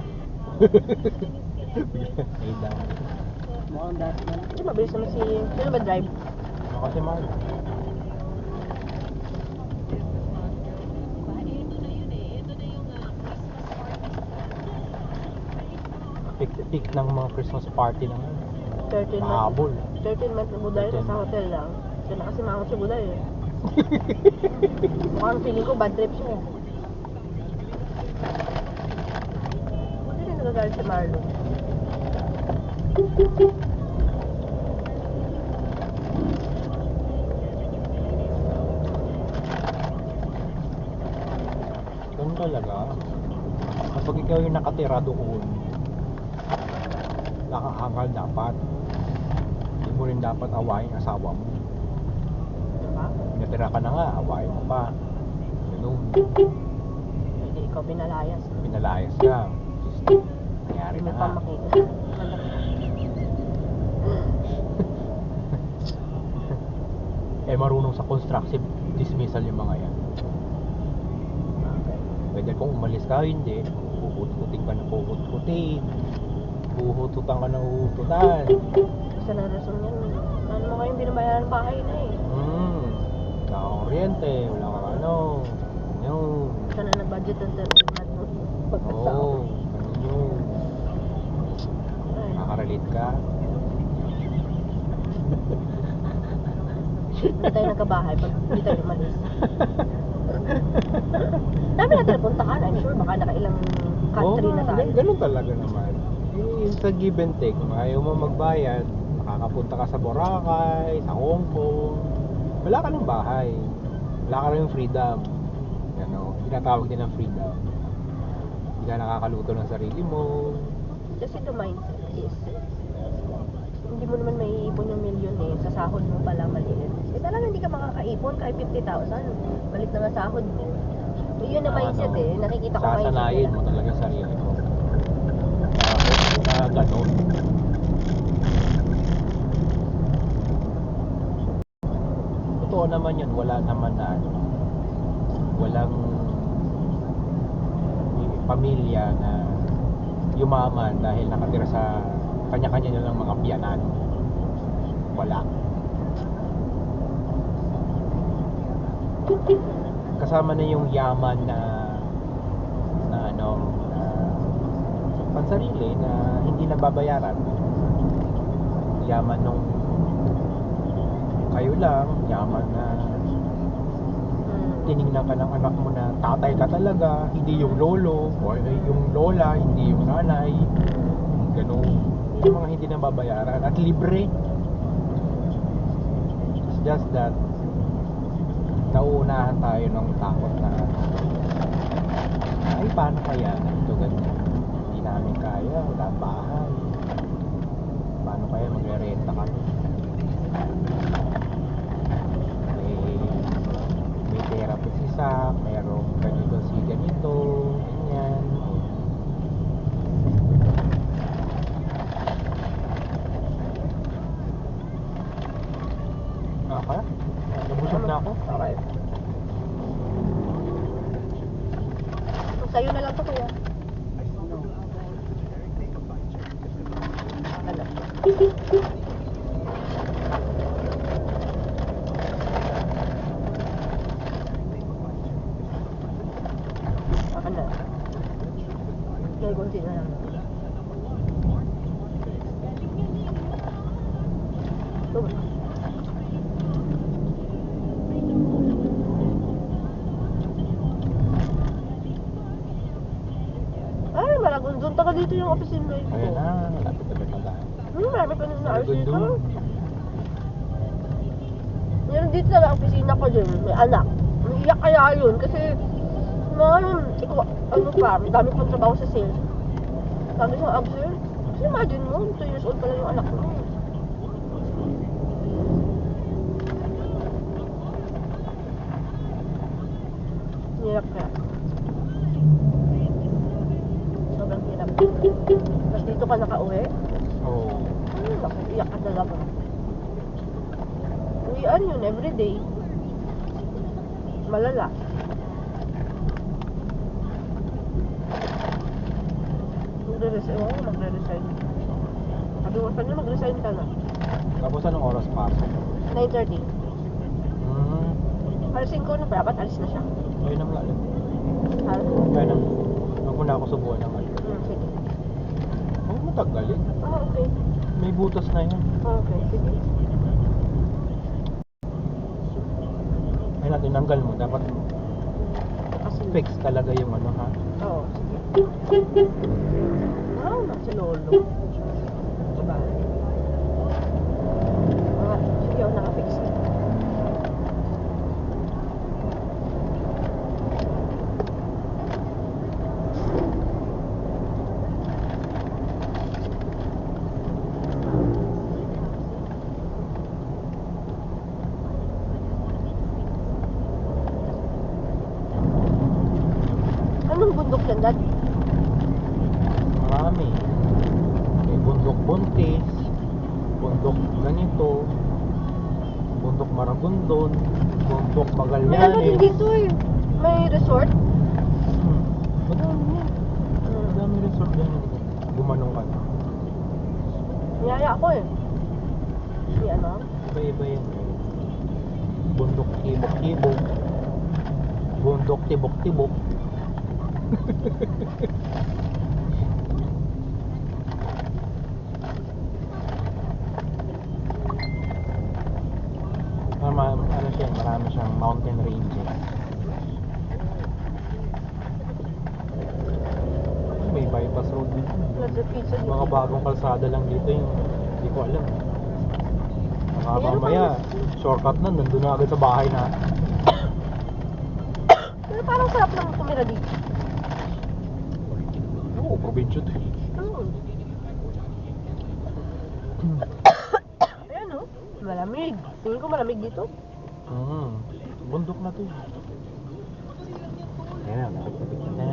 Ay daw. Mukhang dati na. Hindi, mabilis naman si... Sino ba drive? Ano kasi mahal? Peak ng mga Christmas party na ngayon. 13 months. Mahabol. 13 months na Buday, 13 nasa hotel lang. Doon na kasi mangot si Buday eh. Mukhang feeling ko bad trip siya. Buti rin nagagalit si Marlon. Ganun talaga. Kapag ikaw yung nakatira doon, nakahangal dapat. Hindi mo rin dapat awayin asawa mo. Diba? Natira ka na nga, awayin mo pa. Ganun. Hindi ikaw pinalayas. Pinalayas ka. Nangyari Hindi na mo pa nga. makita. Eh marunong sa constructive dismissal yung mga yan. Pwede kung umalis ka, hindi. Uhut-huting ka na uhut-huting. Uhututan ka na uhututan. Isa na rason yan. Ano mo kayong binabayaran ng bahay na eh. Wala kang kuryente, wala kang ano. Yun. Isa na nag-budget ng 30 months. Pagkasao. Oo, ganun yun. Ay. Nakarelate ka. Hindi tayo nagkabahay pag hindi tayo umalis. Dami natin napuntahan. I'm sure baka nakailang country na tayo. Ganun talaga naman. Yung sa give and take, kung ayaw mo magbayad, makakapunta ka sa Boracay, sa Hong Kong. Wala ka ng bahay. Wala ka rin freedom. Ano, tinatawag din ng freedom. Hindi ka nakakaluto ng sarili mo. Kasi the mindset is, hindi mo naman maiipon yung milyon eh. Sa sahod mo pala maliit. Eh talaga hindi ka makakaipon kahit 50,000. Balik na nga sahod mo. So, yun ang mindset eh. Nakikita ko mindset Sasanayin nila. mo talaga yung sarili mo. Na ganun. Totoo naman yun. Wala naman na ano. Walang pamilya na yumaman dahil nakatira sa kanya-kanya nilang mga biyanan. Wala. Kasama na yung yaman na ano na pansarili na hindi nababayaran. Yaman nung kayo lang, yaman na tinignan ka ng anak mo na tatay ka talaga, hindi yung lolo o yung lola, hindi yung nanay. Ganun. Yung mga hindi nababayaran at libre. It's just that nauunahan tayo ng takot na ay paano kaya ito ganyan, hindi namin kaya, wala ang bahay, paano kaya magre-renta kami, may therapist si Sak, mayroong ganito si ganito, ganyan. Okay, nabusog na ako. Okay. Sa'yo na lang to kuya. Ano? Ano? May kunti na lang. Ito. Doon taga dito yung opisina ko. Ayan na, lapit-lapit na tayo. Marami pa na ayos dito. Doon. Meron dito sa opisina ko din, may anak. Umiiyak kaya yun kasi ikaw, ano pa, may dami pang trabaho sa sales. Sabi sa absir, kasi imagine mo, 2 years old pa lang yung anak mo. Hirap ka. Sobrang hirap. Tapos dito ka nakauwi, Oo. naku, iyak ka talaga. Uwian yun, everyday. Malala. Magre-resign. Sabi mo pa niya, mag-resign ka na. Tapos anong oras pasok? 9:30. Alisin ko na pa, dapat alis na siya. Ayun na nga lang. Ha? Ayun na. Huwag ko na ako subuhan ng ano. Sige. Huwag matagal eh. Okay. May butas na yan. Okay, sige. Ay natin, tinanggal mo. Dapat Kasi, fix talaga yung ano ha. oo, sige. Wow, si Lolo. Diba? Sige, ako naka-fix na. Anong bundok yan, Dad? Marami. May bundok buntis, bundok ganito, bundok maragundon, bundok May ano din Magallanes. dito eh. May resort. Madami yan. Madami resort yan. Gumanong ka na. Niyaya ako eh. Si ano? Iba-iba yan. Bundok tibok-tibok. Bundok tibok-tibok. Ano siya, marami siyang mountain ranges. May bypass road dito. Nasa pizza dito. Mga bagong kalsada lang dito yung hindi ko alam. Baka Meron mamaya, shortcut na, nandun na agad sa bahay na. Pero parang sarap lang tumira dito. Oo, probinsya to eh. Ayan o. Malamig. Tingin ko malamig dito. Bundok na to eh. Ayan, nakikipit na.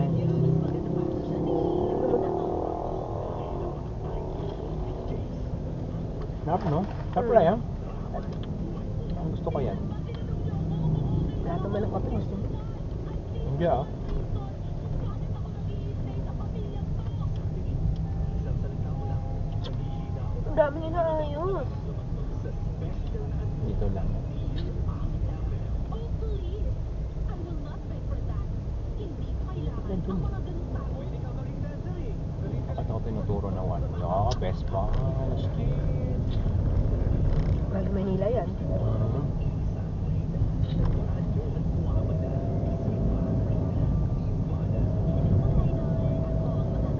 Sarap no? Sarap pala yan. Ang gusto ko yan. Lahat naman ng kape gusto mo. Hindi ah. Ang dami niya na ayos. Dito lang. Bakit ako tinuturo na one? Best Buy. Lagi Manila yan.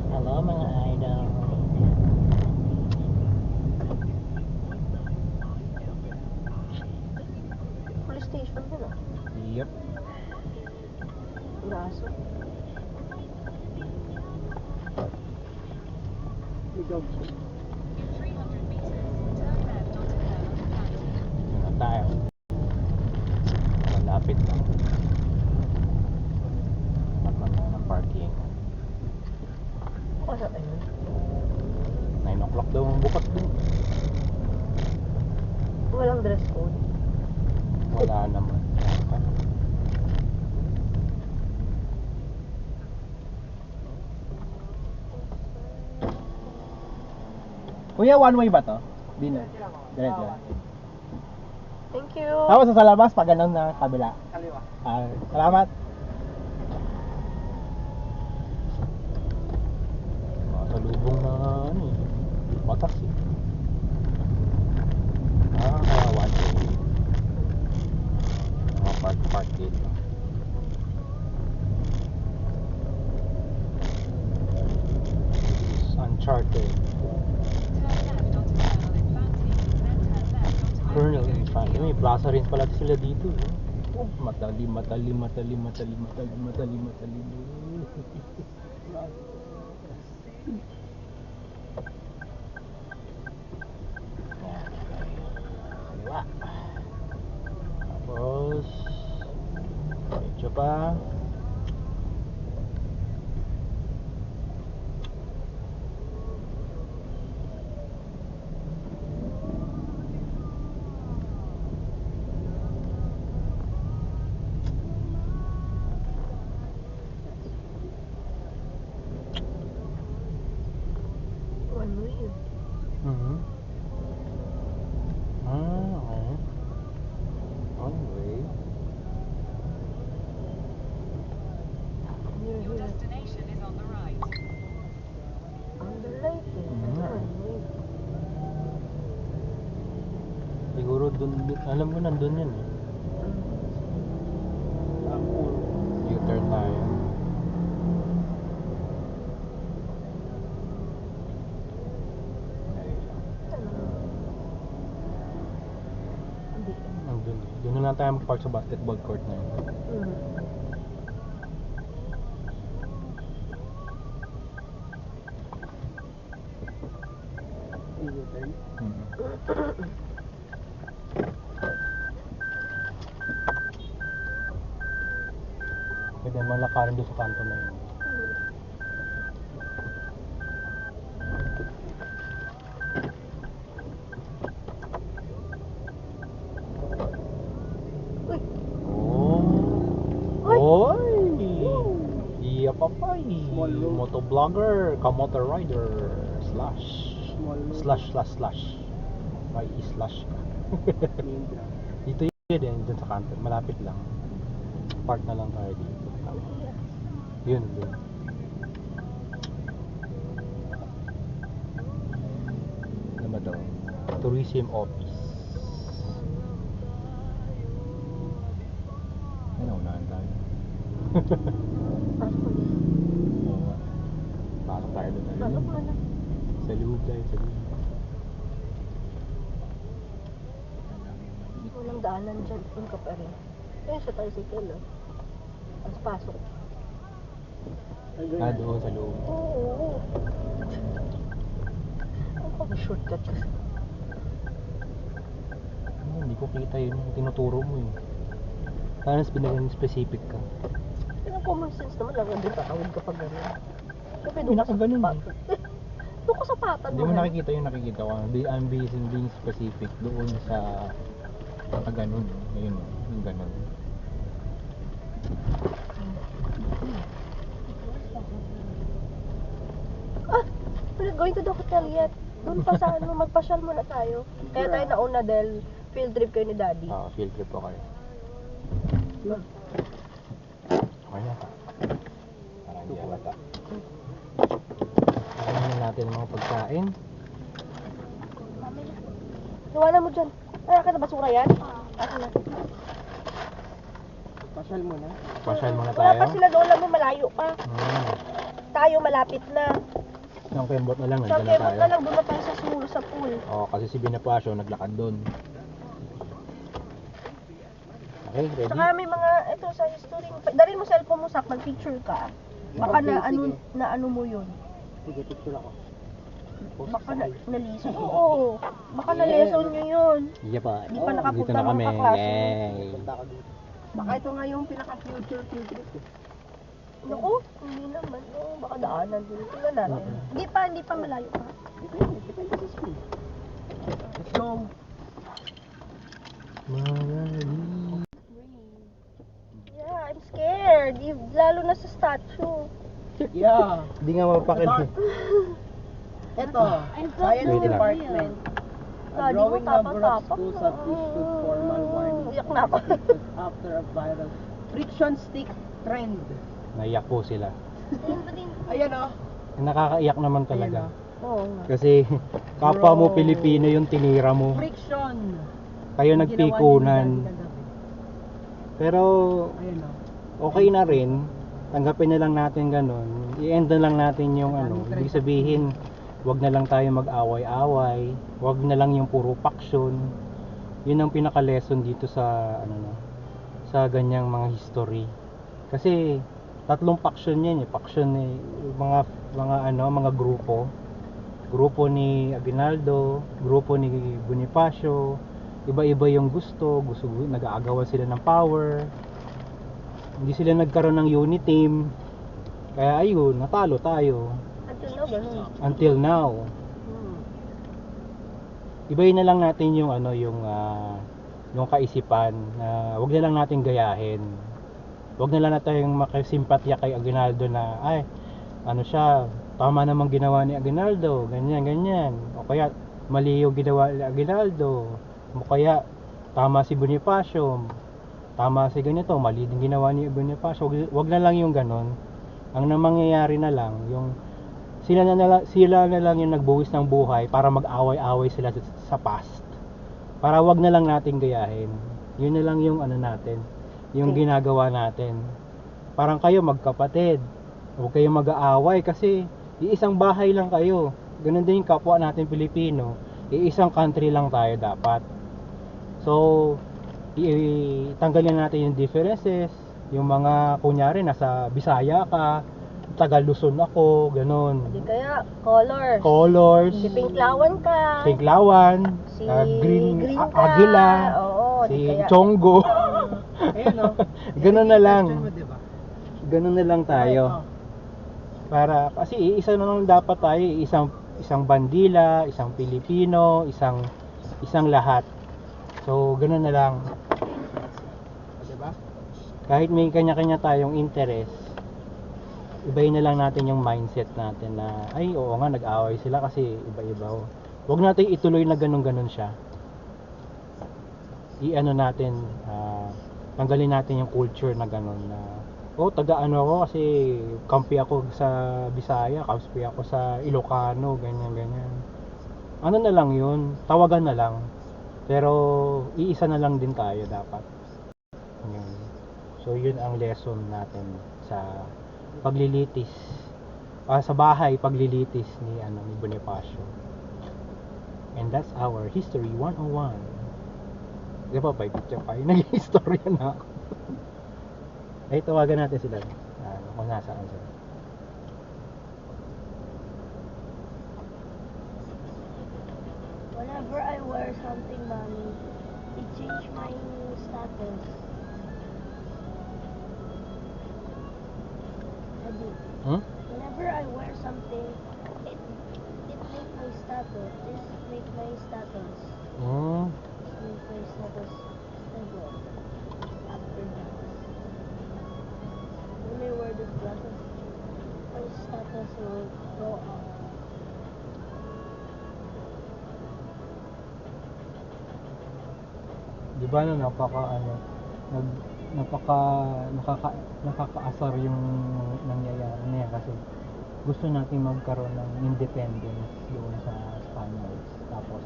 Hello mga idol. Police station yun ah. Yep. Braso. We go. 300 meters, turn left onto Herman Pike. Dito na tayo. Malapit na. Tapos na ng parking. Baka sa ayun. 9 o'clock daw ang bukas dun. Walang dress code. Wala naman. Kuya, one way ba to? Di na. Diretso. Thank you. Tapos sa labas, pag ganun na kabila. Kaliwa. Salamat. Masalubong na ano eh. Batas eh. Kaya one way. Mga park dito. Plaza rin pala sila dito. Eh. Oh. Matalim. Kaliwa. Tapos medyo pa. One way. Mhm. Okay. One way. Here, Your here. destination is on the right. On the right eh. Mm. One way. Siguro dun, alam ko nandun yun eh. U-turn tayo. Hindi. Nandun eh. Doon na lang tayo mag-park sa basketball court na yun. U-turn. Pwede naman lakarin doon sa kanto na yun. Uy! Oh! Uy! Oy! Iya papay! Small road. Motovlogger, kamotor rider, slash. Small road. Slash. May slash ka. Main drag. Dito yun din, dun sa kanto. Malapit lang. Park na lang tayo dito. Yun, dun. Ano ba to? Tourism office. Ano, unahan tayo. Pasok ulit. Oo. Pasok tayo doon. Pasok ka na. Sa loob tayo, sa loob. Walang daanan dyan. Doon ka pa rin. Ayun sa tricycle oh. Tapos pasok. Ah, doon sa loob. Oo. Ang pag-shortcut kasi. Hindi ko kita yun. Tinuturo mo yun. Parang binaging specific ka. Yung common sense naman lang. Doon tatawid ka pag gano'n. Siyempre Hindi ako ganun eh. Doon ka sa patan Hindi mo nakikita yung nakikita ko. I'm being specific doon sa ganun. Ayun o, yung ganun. Ah! We're going to the hotel yet. Doon pa sa ano, magpasyal muna tayo. Kaya tayo nauna dahil field trip kayo ni Daddy. Field trip po kayo. Okay na. Parang hindi halata. Kakainin natin ang mga pagkain. Iwanan mo dyan. Ay, akin na basura yan? Akin na. Pasyal mo na. Pasyal muna Wala tayo. pa sila doon lang, malayo pa. Tayo malapit na. Yung kembot na lang, Sa nandiyan na kebot tayo. na lang, doon na tayo sa pool. Oo, kasi si Binapacio naglakad doon. Okay, ready? Saka may mga, ito sa history. Dalhin mo cellphone mo, Sak, mag-picture ka. Baka Okay, sige. na ano mo yun. Sige, picture ako. Baka na-lesson. Oo. Baka na-lesson nyo yun. Iya pa. Di pa Dito nakapunta na ng kami. kaklase. Yay! Punta ka dito. Baka ito nga yung pinaka-future field trip eh. Naku, hindi naman. Oo, baka daanan din. Tingnan natin. Hindi pa malayo pa. Depende sa school. Let's go. Yeah, I'm scared. Lalo na sa statue. Yeah. Hindi nga mapakil. Ito, Science Wait lang. Department. A Daddy mo, growing number of tapang-tapang schools na. have issued formal warning Iyak na ako. after a viral friction stick trend. Naiyak po sila. Ayan o. Nakakaiyak naman talaga. Oo nga. Kasi kapwa mo Bro. Pilipino yung tinira mo. Friction. Kayo Ginawa nagpikunan. nila gabi. Pero Ayan o. okay na rin. Tanggapin na lang natin ganun. I-end na lang natin yung ano. Ibig sabihin, wag na lang tayo mag-away-away. Wag na lang yung puro paksyon. Yun ang pinaka-lesson dito sa ano no, sa ganyang mga history. Kasi tatlong faction yan eh. Faction ni mga grupo. Grupo ni Aguinaldo, grupo ni Bonifacio. Iba-iba yung gusto nag-aagawan sila ng power. Hindi sila nagkaroon ng unit team. Kaya ayun, natalo tayo. Until now, ganun. Until now. Hmm. Ibayin na lang natin yung yung kaisipan na wag na lang natin gayahin. Wag na lang natin yung makasimpatya kay Aguinaldo na ay ano siya, tama namang ginawa ni Aguinaldo, ganyan ganyan. O kaya mali yung ginawa ni Aguinaldo. O kaya tama si Bonifacio. Tama si ganito, mali din ginawa ni Bonifacio. Wag na lang yung ganon. Ang mangyayari na lang yung sila na lang yung nagbuwis ng buhay para mag-away-away sila sa past. Para wag na lang natin gayahin. Yun na lang yung ano natin, yung Okay. ginagawa natin. Parang kayo magkapatid. Huwag kayong mag-aaway kasi iisang bahay lang kayo. Ganun din yung kapwa natin Pilipino. Iisang country lang tayo dapat. So, tanggalin natin yung differences. Yung mga kunyari nasa Bisaya ka, taga Luzon ako, ganun. Di kaya, colors. Colors, Si Pinklawan ka. Pinklawan, Si green, Green ka. Agila, Oo, di si kaya. Chonggo. Ayun, no? Ganun na lang. Question mo, diba? Ganun na lang tayo. Para kasi isa na lang dapat tayo, isang bandila, isang Pilipino, isang lahat. So ganun na lang. Diba? Kahit may kanya-kanya tayong interest, ibayin na lang natin yung mindset natin na ay oo nga nag-away sila kasi iba-iba. Huwag natin ituloy na ganun-ganun siya. I-ano natin, tanggalin natin yung culture na ganun na taga ano ako kasi kampi ako sa Bisaya, kampi ako sa Ilocano, ganyan. Ano na lang yun, tawagan na lang. Pero iisa na lang din tayo dapat. Yun. So yun ang lesson natin sa paglilitis. Sa bahay paglilitis ni Bonifacio. And that's our History 101. Di ba, by picture pa yun. Nag-history na ako. Ay, tawagan natin sila. Kung nasaan sila. Whenever I wear something, mommy, it changed my status. Hmm? Whenever I wear something, it make my status. It make my status. Hmm. Make my status stable. After that. When I wear this glasses, my status will go up. Di ba nakakaasar yung nangyayari na yan kasi gusto natin magkaroon ng independence doon sa Spaniards. Tapos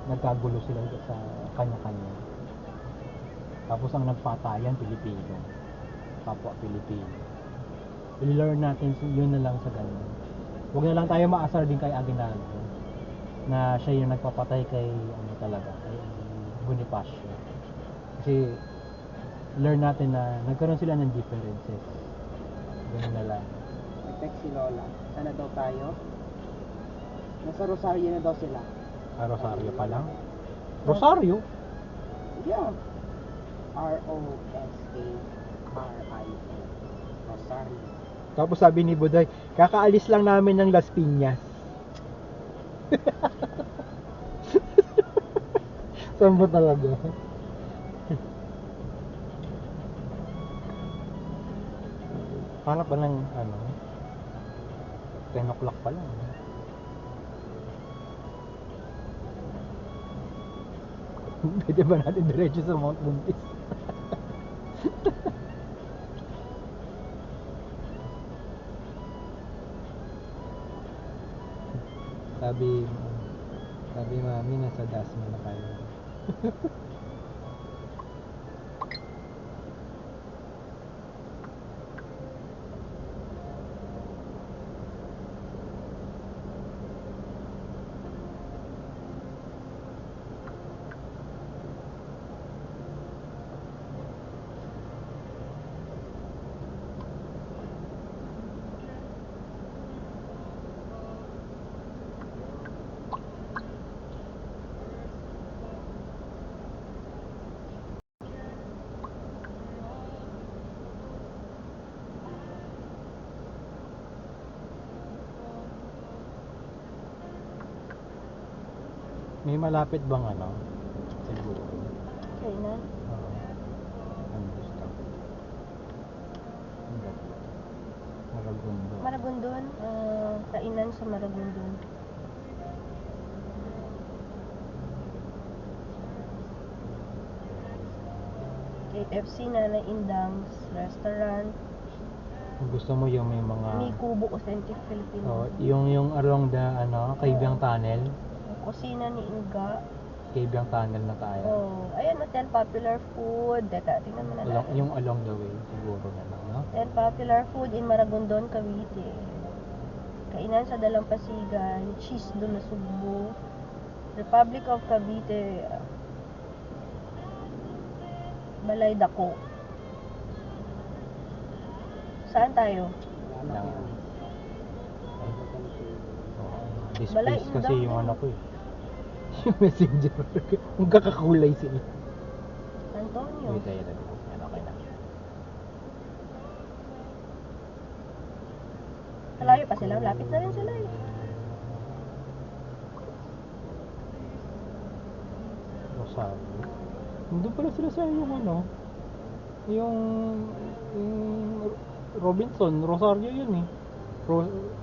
nagkagulo sila sa kanya-kanya. Tapos ang nagpatayan Pilipino. Kapwa Pilipino. I-learn natin yun na lang sa ganun. Huwag na lang tayo maasar din kay Aguinaldo na siya yung nagpapatay kay kay Bonifacio. Kasi learn natin na nagkaroon sila ng differences. Ganun na lang. Nag-text si Lola. Sana daw tayo? Nasa Rosario na daw sila. Rosario pa lang. Rosario? Yeah. R-O-S-A-R-I-O. Rosario. Tapos sabi ni Buday, kakaalis lang namin ng Las Piñas. Saan ba talaga? Hanap ba ng 10 o'clock pa lang. Pwede ba natin diretso sa Mount Buntis? Sabi mami nasa Dasma na kayo. May malapit bang ano? Siguro. Kainan. Ano gusto? Maragundo. Maragondon. Kainan sa Maragondon. KFC, Nanay Indang's Restaurant. Kung gusto mo yung may mga Mi Kubo Authentic Filipino. yung along the Kaibyang Tunnel. Yung kusina ni Inga. Kaibyang Tunnel na tayo. Ayan, 10 popular food. Teka, tingnan mo na natin. Yung along the way siguro na lang, no? 10 popular food in Maragondon, Cavite. Kainan sa Dalampasigan, cheese doon na Sugbo, Republic of Cavite, Balay Dako. Saan tayo? Wala Lang. na. This Balay place kasi Indang yung din. ano ko eh. Yung messenger. Ang kakakulay sila. Antonio. Wait, tayo. Yan, okay na. Malayo pa sila, lapit na rin sila eh. Rosario. Nandun pala sila sa yung yung Robinson, Rosario yun eh.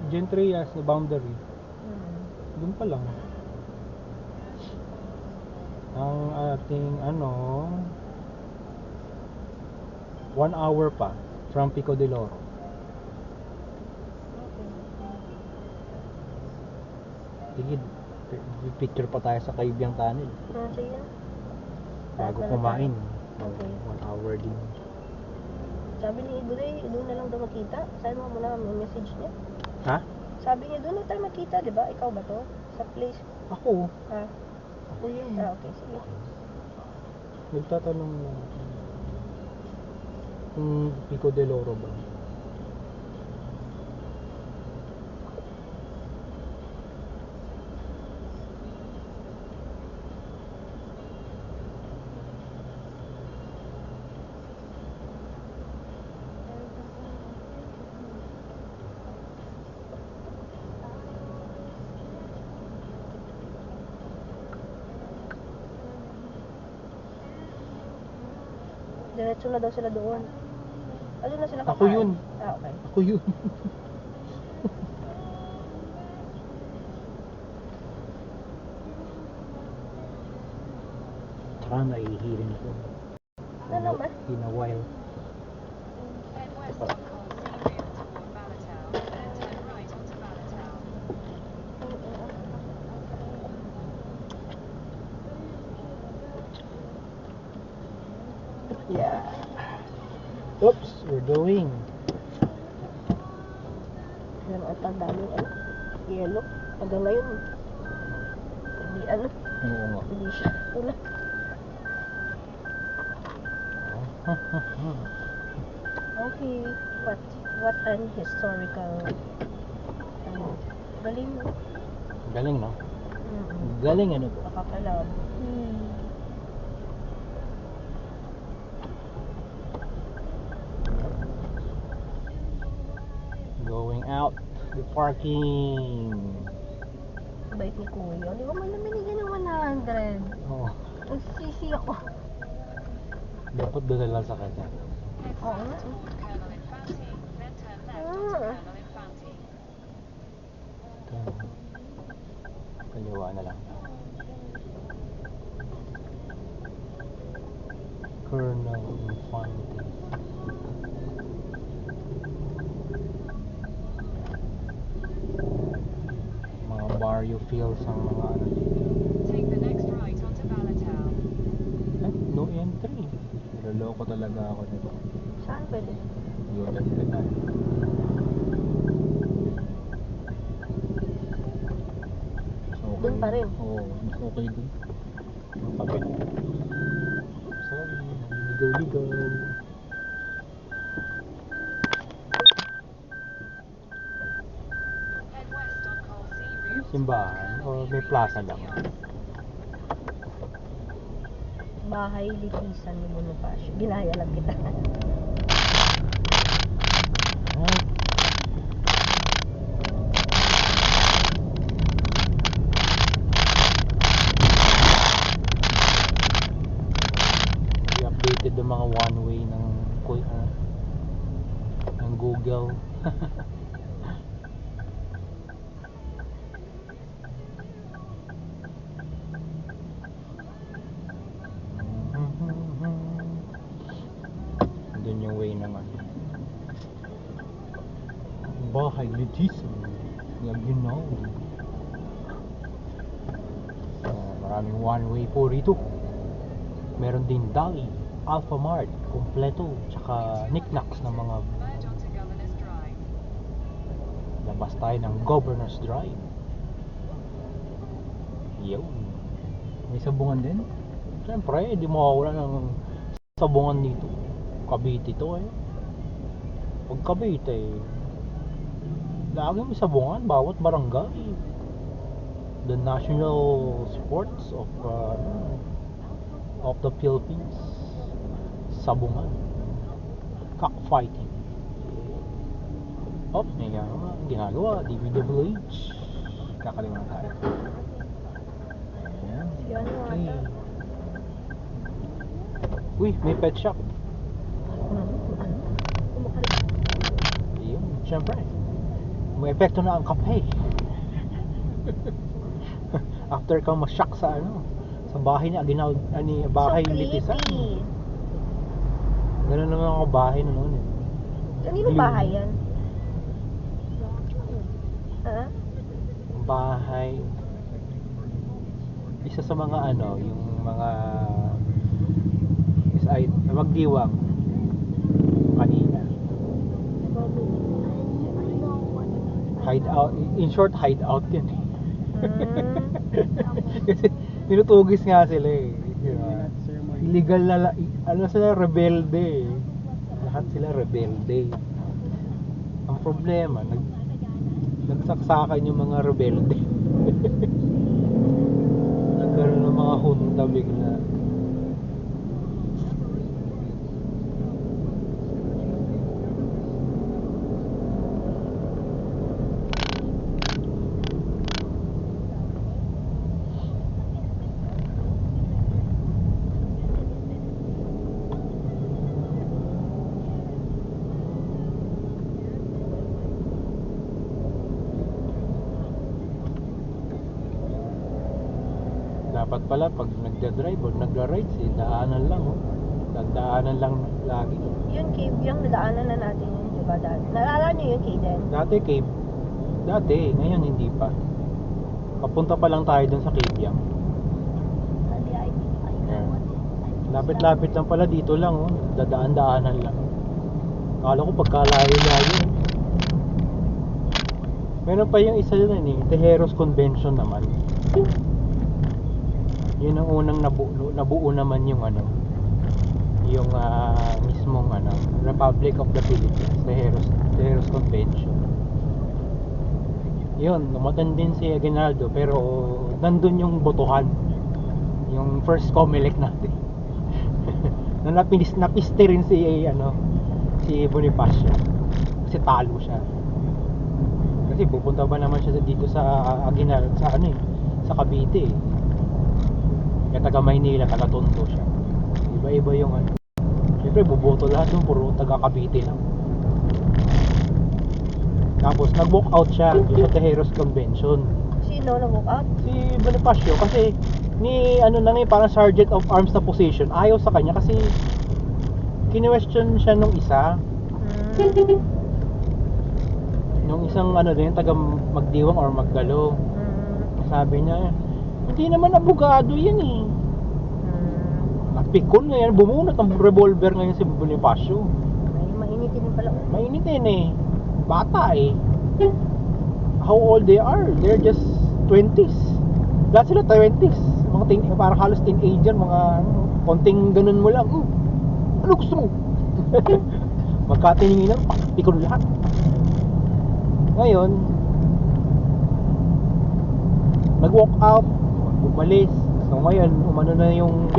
Gentrias na boundary. Doon pa lang. Ang ating 1 hour pa from Pico de Loro. Sige, picture pa tayo sa Kaibyang Tunnel Sige. bago Saan kumain. Okay. 1 hour din. Sabi ni Ibuday, doon na lang daw makita. Sabi mo muna may message niya. Ha? Sabi niya, doon na tayo makita, di ba? Ikaw ba to? Sa place. Ako. Ah, Ako yun. okay, sige. Nagtatanong na kung Pico de Loro ba? Diretso na daw sila doon. Doon na sila Ako kakain. yun. Okay. Ako yun. Tsaka naihirin ako. Ano ba? In a while. Head west on Colseum toward Ballatown, then turn right onto Ballatown. Yeah. Oops, we're going. Yan ang daming yellow. Hanggang ngayon, hindi Oo nga. hindi siya tulad. Okay, what an historical galing. Galing, no? Galing ano to? Nakakalab. Going out the parking. Bait ni Kuya. Di ba man naman binigyan ng 100? Oh, Nagsisi ako. dapat doon lang sa kanya. Head Oo nga. south toward Colonel Infante, then turn left onto Colonel Infante. Ito. Kaliwa na lang. Colonel Infante. Mga barrio feels ang mga ano dito. Take the next right onto Ballatown. No entry. Niloloko talaga ako dito. Saan pwede? Yun, entry tayo. Okay. Dun pa rin? Oo, mas okay dun. Ang kabila. Sorry, ligaw-ligaw. Head west on Colseum Simbahan o may plaza lang? Bahay Litisan ni Bonifacio. Ginaya lang kita. the mga one way ng Google. Doon yung way naman. Bahay Leticia. Ginaw. Maraming one way po rito. Meron din Dali, Alpha Mart, kompleto, tsaka knickknacks ng mga Merge onto Governor's Drive. labas tayo ng Governor's Drive. Yun. May sabungan din? Siyempre, di mawawala ng sabungan dito. Cavite to eh. Pag Cavite, lagi may sabungan bawat barangay. The national sports of the Philippines. Sabungan. Cockfighting. Oh, may ginagawa. DPWH. Kakalimutan tayo. Ayan. Yan Okay. ata. Uy, may pet shop. Ayun, syempre. May epekto na ang kape. After kang ma-shock sa sa bahay ni Aguinaldo, bahay ni Leticia. Ganun naman ako bahay na noon eh. Kaninong bahay yan? Ha? Bahay. Isa sa mga yung mga ay magdiwang kanina. Hideout, in short hideout yan eh. Kasi tinutugis nga sila eh. Diba? Illegal na sila, rebelde eh. Lahat sila rebelde. Ang problema, nagsaksakan yung mga rebelde. Nagkaroon ng mga hunta bigla. Dapat pala pag nagda-drive o nagra-ride daanan lang Daanan lang lagi. Yun cave, yung nadaanan na natin yun, diba? Naalala nyo yun, Kaden? Dati cave. Dati, ngayon hindi pa. Papunta pa lang tayo dun sa cave yang. Lapit-lapit lang pala dito lang dadaan-daanan lang. Akala ko pagkalayo-layo. Meron pa yung isa yun Tejeros Convention naman. Yun ang unang nabuo naman yung yung mismong Republic of the Philippines, Tejeros Convention. Yun, lumatan din si Aguinaldo pero nandun yung botohan, yung first COMELEC natin. Napiste rin si Bonifacio kasi talo siya. Kasi pupunta pa naman siya dito sa Aguinaldo sa sa Cavite eh. Kaya taga Maynila, taga Tondo siya. Iba-iba yung Siyempre buboto lahat dun, puro taga Cavite lang. Tapos nag-walk out siya doon sa Tejeros Convention. Sino nag-walk out? Si Bonifacio kasi ni parang Sergeant of Arms na position, ayaw sa kanya kasi kini-question siya nung isa. Nung isang din taga Magdiwang or Maggalo. Sabi niya, hindi naman abogado yan eh. Napikon na yan, bumunot ang revolver ngayon si Bonifacio. Ay, mainitin din pala. Mainitin eh. Bata eh. How old they are? They're just 20s. Lahat sila 20s. Mga parang halos teenager, mga konting ganun mo lang. Ano gusto mo? Magkatinginan, pikon lahat. Ngayon, nag-walk out, umalis. So ngayon, umano na yung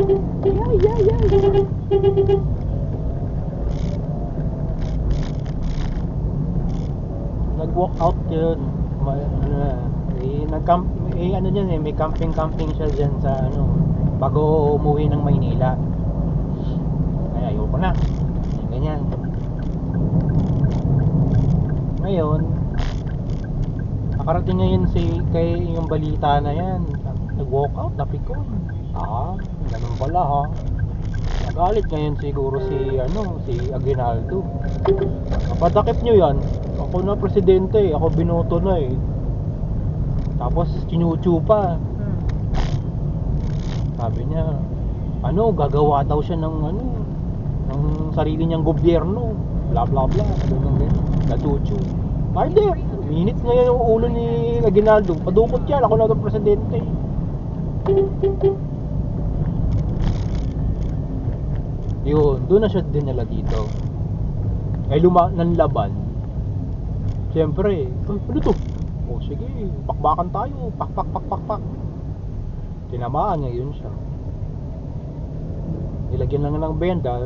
nag-walk out yun. May camping siya dyan sa bago umuwi ng Maynila. Kaya ayoko na. Ganyan. Ngayon, nakarating ngayon kay yung balita na yan. Nag-walk out, napikon. Ganun pala ha. Nagalit ngayon siguro si Aguinaldo. Kapadakip nyo yan. Ako na presidente, ako binoto na eh. Tapos chinuchu pa. Sabi niya, gagawa daw siya ng sarili niyang gobyerno. Bla bla bla. Ganun. Natuchu. Hindi. Minutes ngayon yung ulo ni Aguinaldo. Padukot yan, ako na ang presidente. Yun, doon na siya dinala dito. Ng laban. Siyempre, ano to? Sige, bakbakan tayo. Pak. Tinamaan niya yun siya. Nilagyan lang ng benda.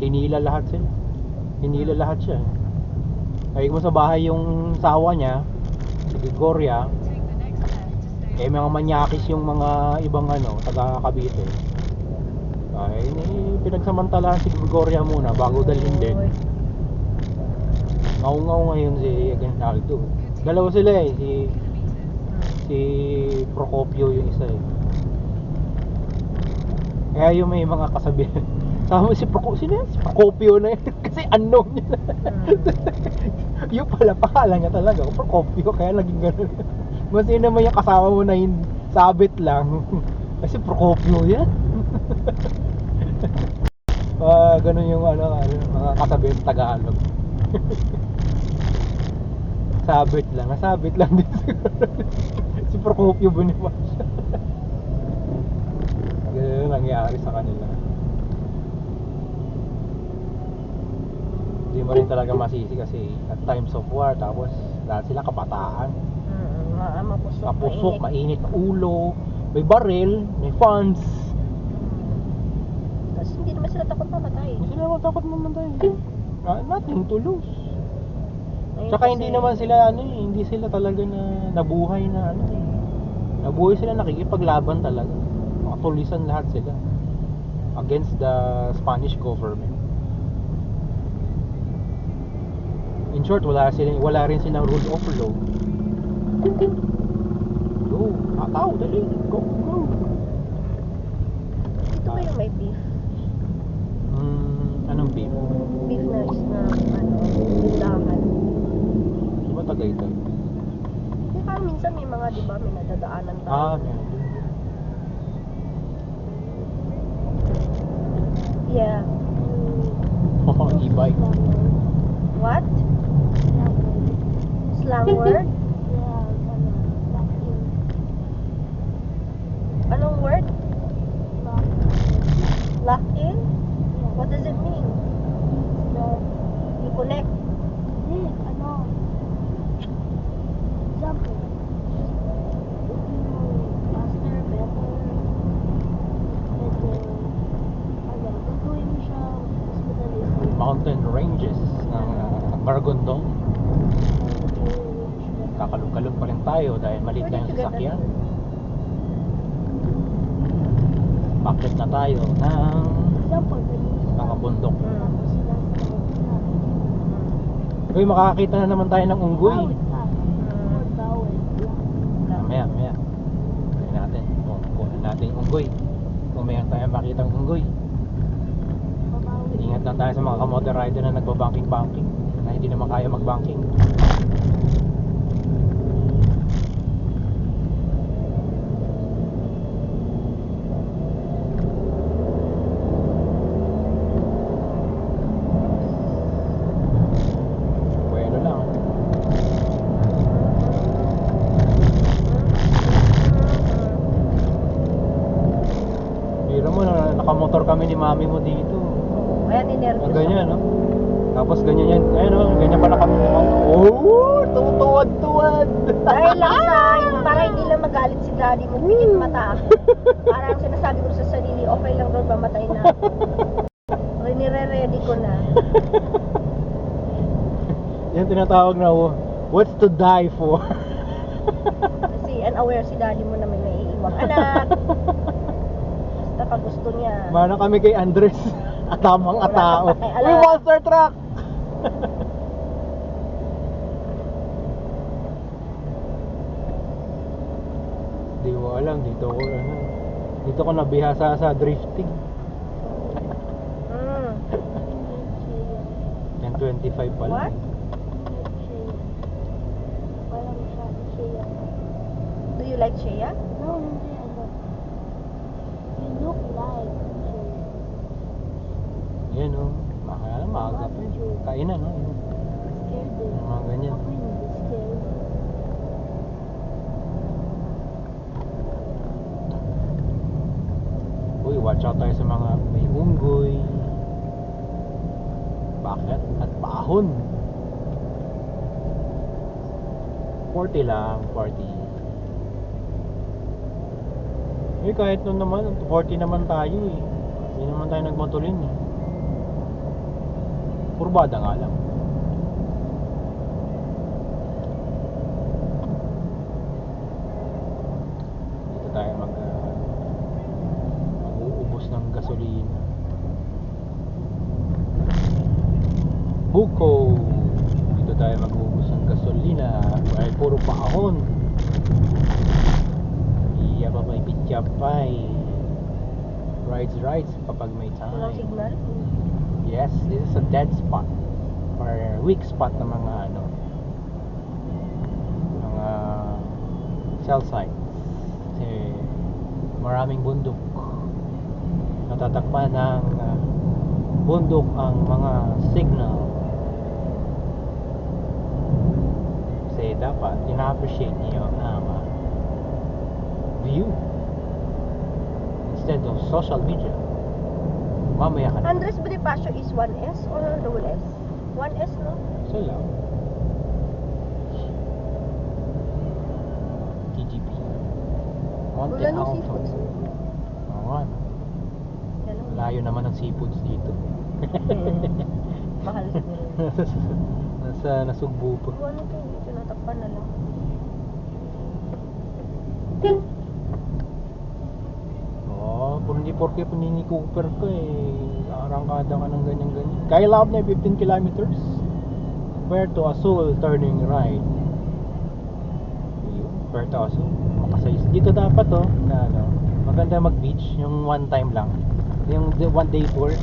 Hinila lahat siya. Kaya mo sa bahay yung sawa niya, si Gregoria. Take the next left to stay Mga manyakis yung mga ibang taga Cavite. Ay, pinagsamantalahan si Gregoria muna bago dalhin din. Ngaw ngayon si Aguinaldo. Dalawa sila eh, si Procopio yung isa eh. Kaya yung may mga kasabihan. Tama si Procopio na yun. Kasi unknown niya. Yung pala, pakala niya talaga Procopio, kaya naging gano'n. Kung sino naman yung kasama mo na yung sabit lang. Kasi Procopio yan. Ganun yung mga kasabihan sa Tagalog. Nasabit lang din si Procopio Bonifacio. Ganun nangyari sa kanila. Hindi mo rin talaga masisi kasi at times of war, tapos lahat sila kabataan. Mapusok, mainit na ulo, may baril, may funds. Tapos hindi naman sila takot mamatay. Hindi sila naman takot mamatay. Nothing to lose. Ayun Tsaka hindi kasi- naman sila hindi sila talaga nabuhay na nabuhay sila nakikipaglaban talaga. Makatulisan lahat sila against the Spanish government. In short, wala rin silang rule of law. Go, tao, dali, go. Dito ba yung may beef? Anong beef? Beef na is na tindahan. Di ba Tagaytay? Kasi parang minsan may mga, di ba, may nadadaanan tayo. Meron. Yeah. E-bike. What? Slang word? Anong word? Lock in? What does it mean? You connect. Mountain ranges ng Maragondon. Kakalog-kalog pa rin tayo dahil maliit lang yung sasakyan. Bakit na tayo ng mga bundok. Uy, makakakita na naman tayo ng unggoy. Maya. Kunin natin. Kunin natin yung unggoy. Kung mayroon tayo makita ng unggoy. Ingat lang tayo sa mga kamote rider na nagbabanking-banking na hindi naman kaya magbanking. Bueno lang. Biro mo na nakamotor kami ni mami mo dito. Kaya ninervous Ganyan, ako. no? Tapos ganyan yan. Ayun, no? Ganyan pala kami ni mami. Oh! Tutuwad-tuwad! Dahil lang sa, para hindi lang magalit si daddy mo, pikit mata ako. Parang sinasabi ko sa sarili, okay lang doon, mamatay na ako. O, nire-ready ko na. Yan tinatawag na, what's to die for? Kasi unaware si daddy mo na may naiiwang anak. Basta pag gusto niya. Mana kami kay Andres. Atamang Wala atao. ka pa- Uy, monster truck! Di ko alam, dito ko nabihasa sa drifting. Mm. 10:25 pa What? lang. Walang siya. Do you like Shea? No, hindi. Ano? You look like Shea. Yan o. Maaga pa eh. Kainan no? Yun. Scared eh. Yung mga ganyan. Ako hindi scared. Uy, watch out tayo sa mga may unggoy. Bakit? At bahon. 40 lang, 40. Eh, kahit nun naman, 40 naman tayo eh. Hindi naman tayo nagmatulin eh. Kurbada nga lang. Dito tayo mag-uubos ng gasolina. Buko. Dito tayo mag-uubos ng gasolina dahil puro paahon. Iya pa may pityapay. Rides kapag may Walang time. signal? Yes, this is a dead spot or weak spot ng mga mga cell sites. Kasi maraming bundok. Natatakpan ng bundok ang mga signal. Kasi dapat ina-appreciate niyo ang view instead of social media. Mamaya ka na. Andres Bonifacio is 1S or double S? 1S, no? So lang. TGP. Monte Wala nang Alto. seafoods. Oo nga. Yan ang Layo naman ng seafoods dito. mahal siguro. Nasa Nasugbu pa. Kung ano to, tinatakpan na lang. Oo, kung hindi porke Mini Cooper ka eh. Arangkada ka ng ganyan-ganyan. Kaya lab na 15 kilometers. Puerto Azul turning right. Ayun, Puerto Azul. Makasayos. Dito dapat na maganda mag-beach. Yung one time lang. Yung one day tour.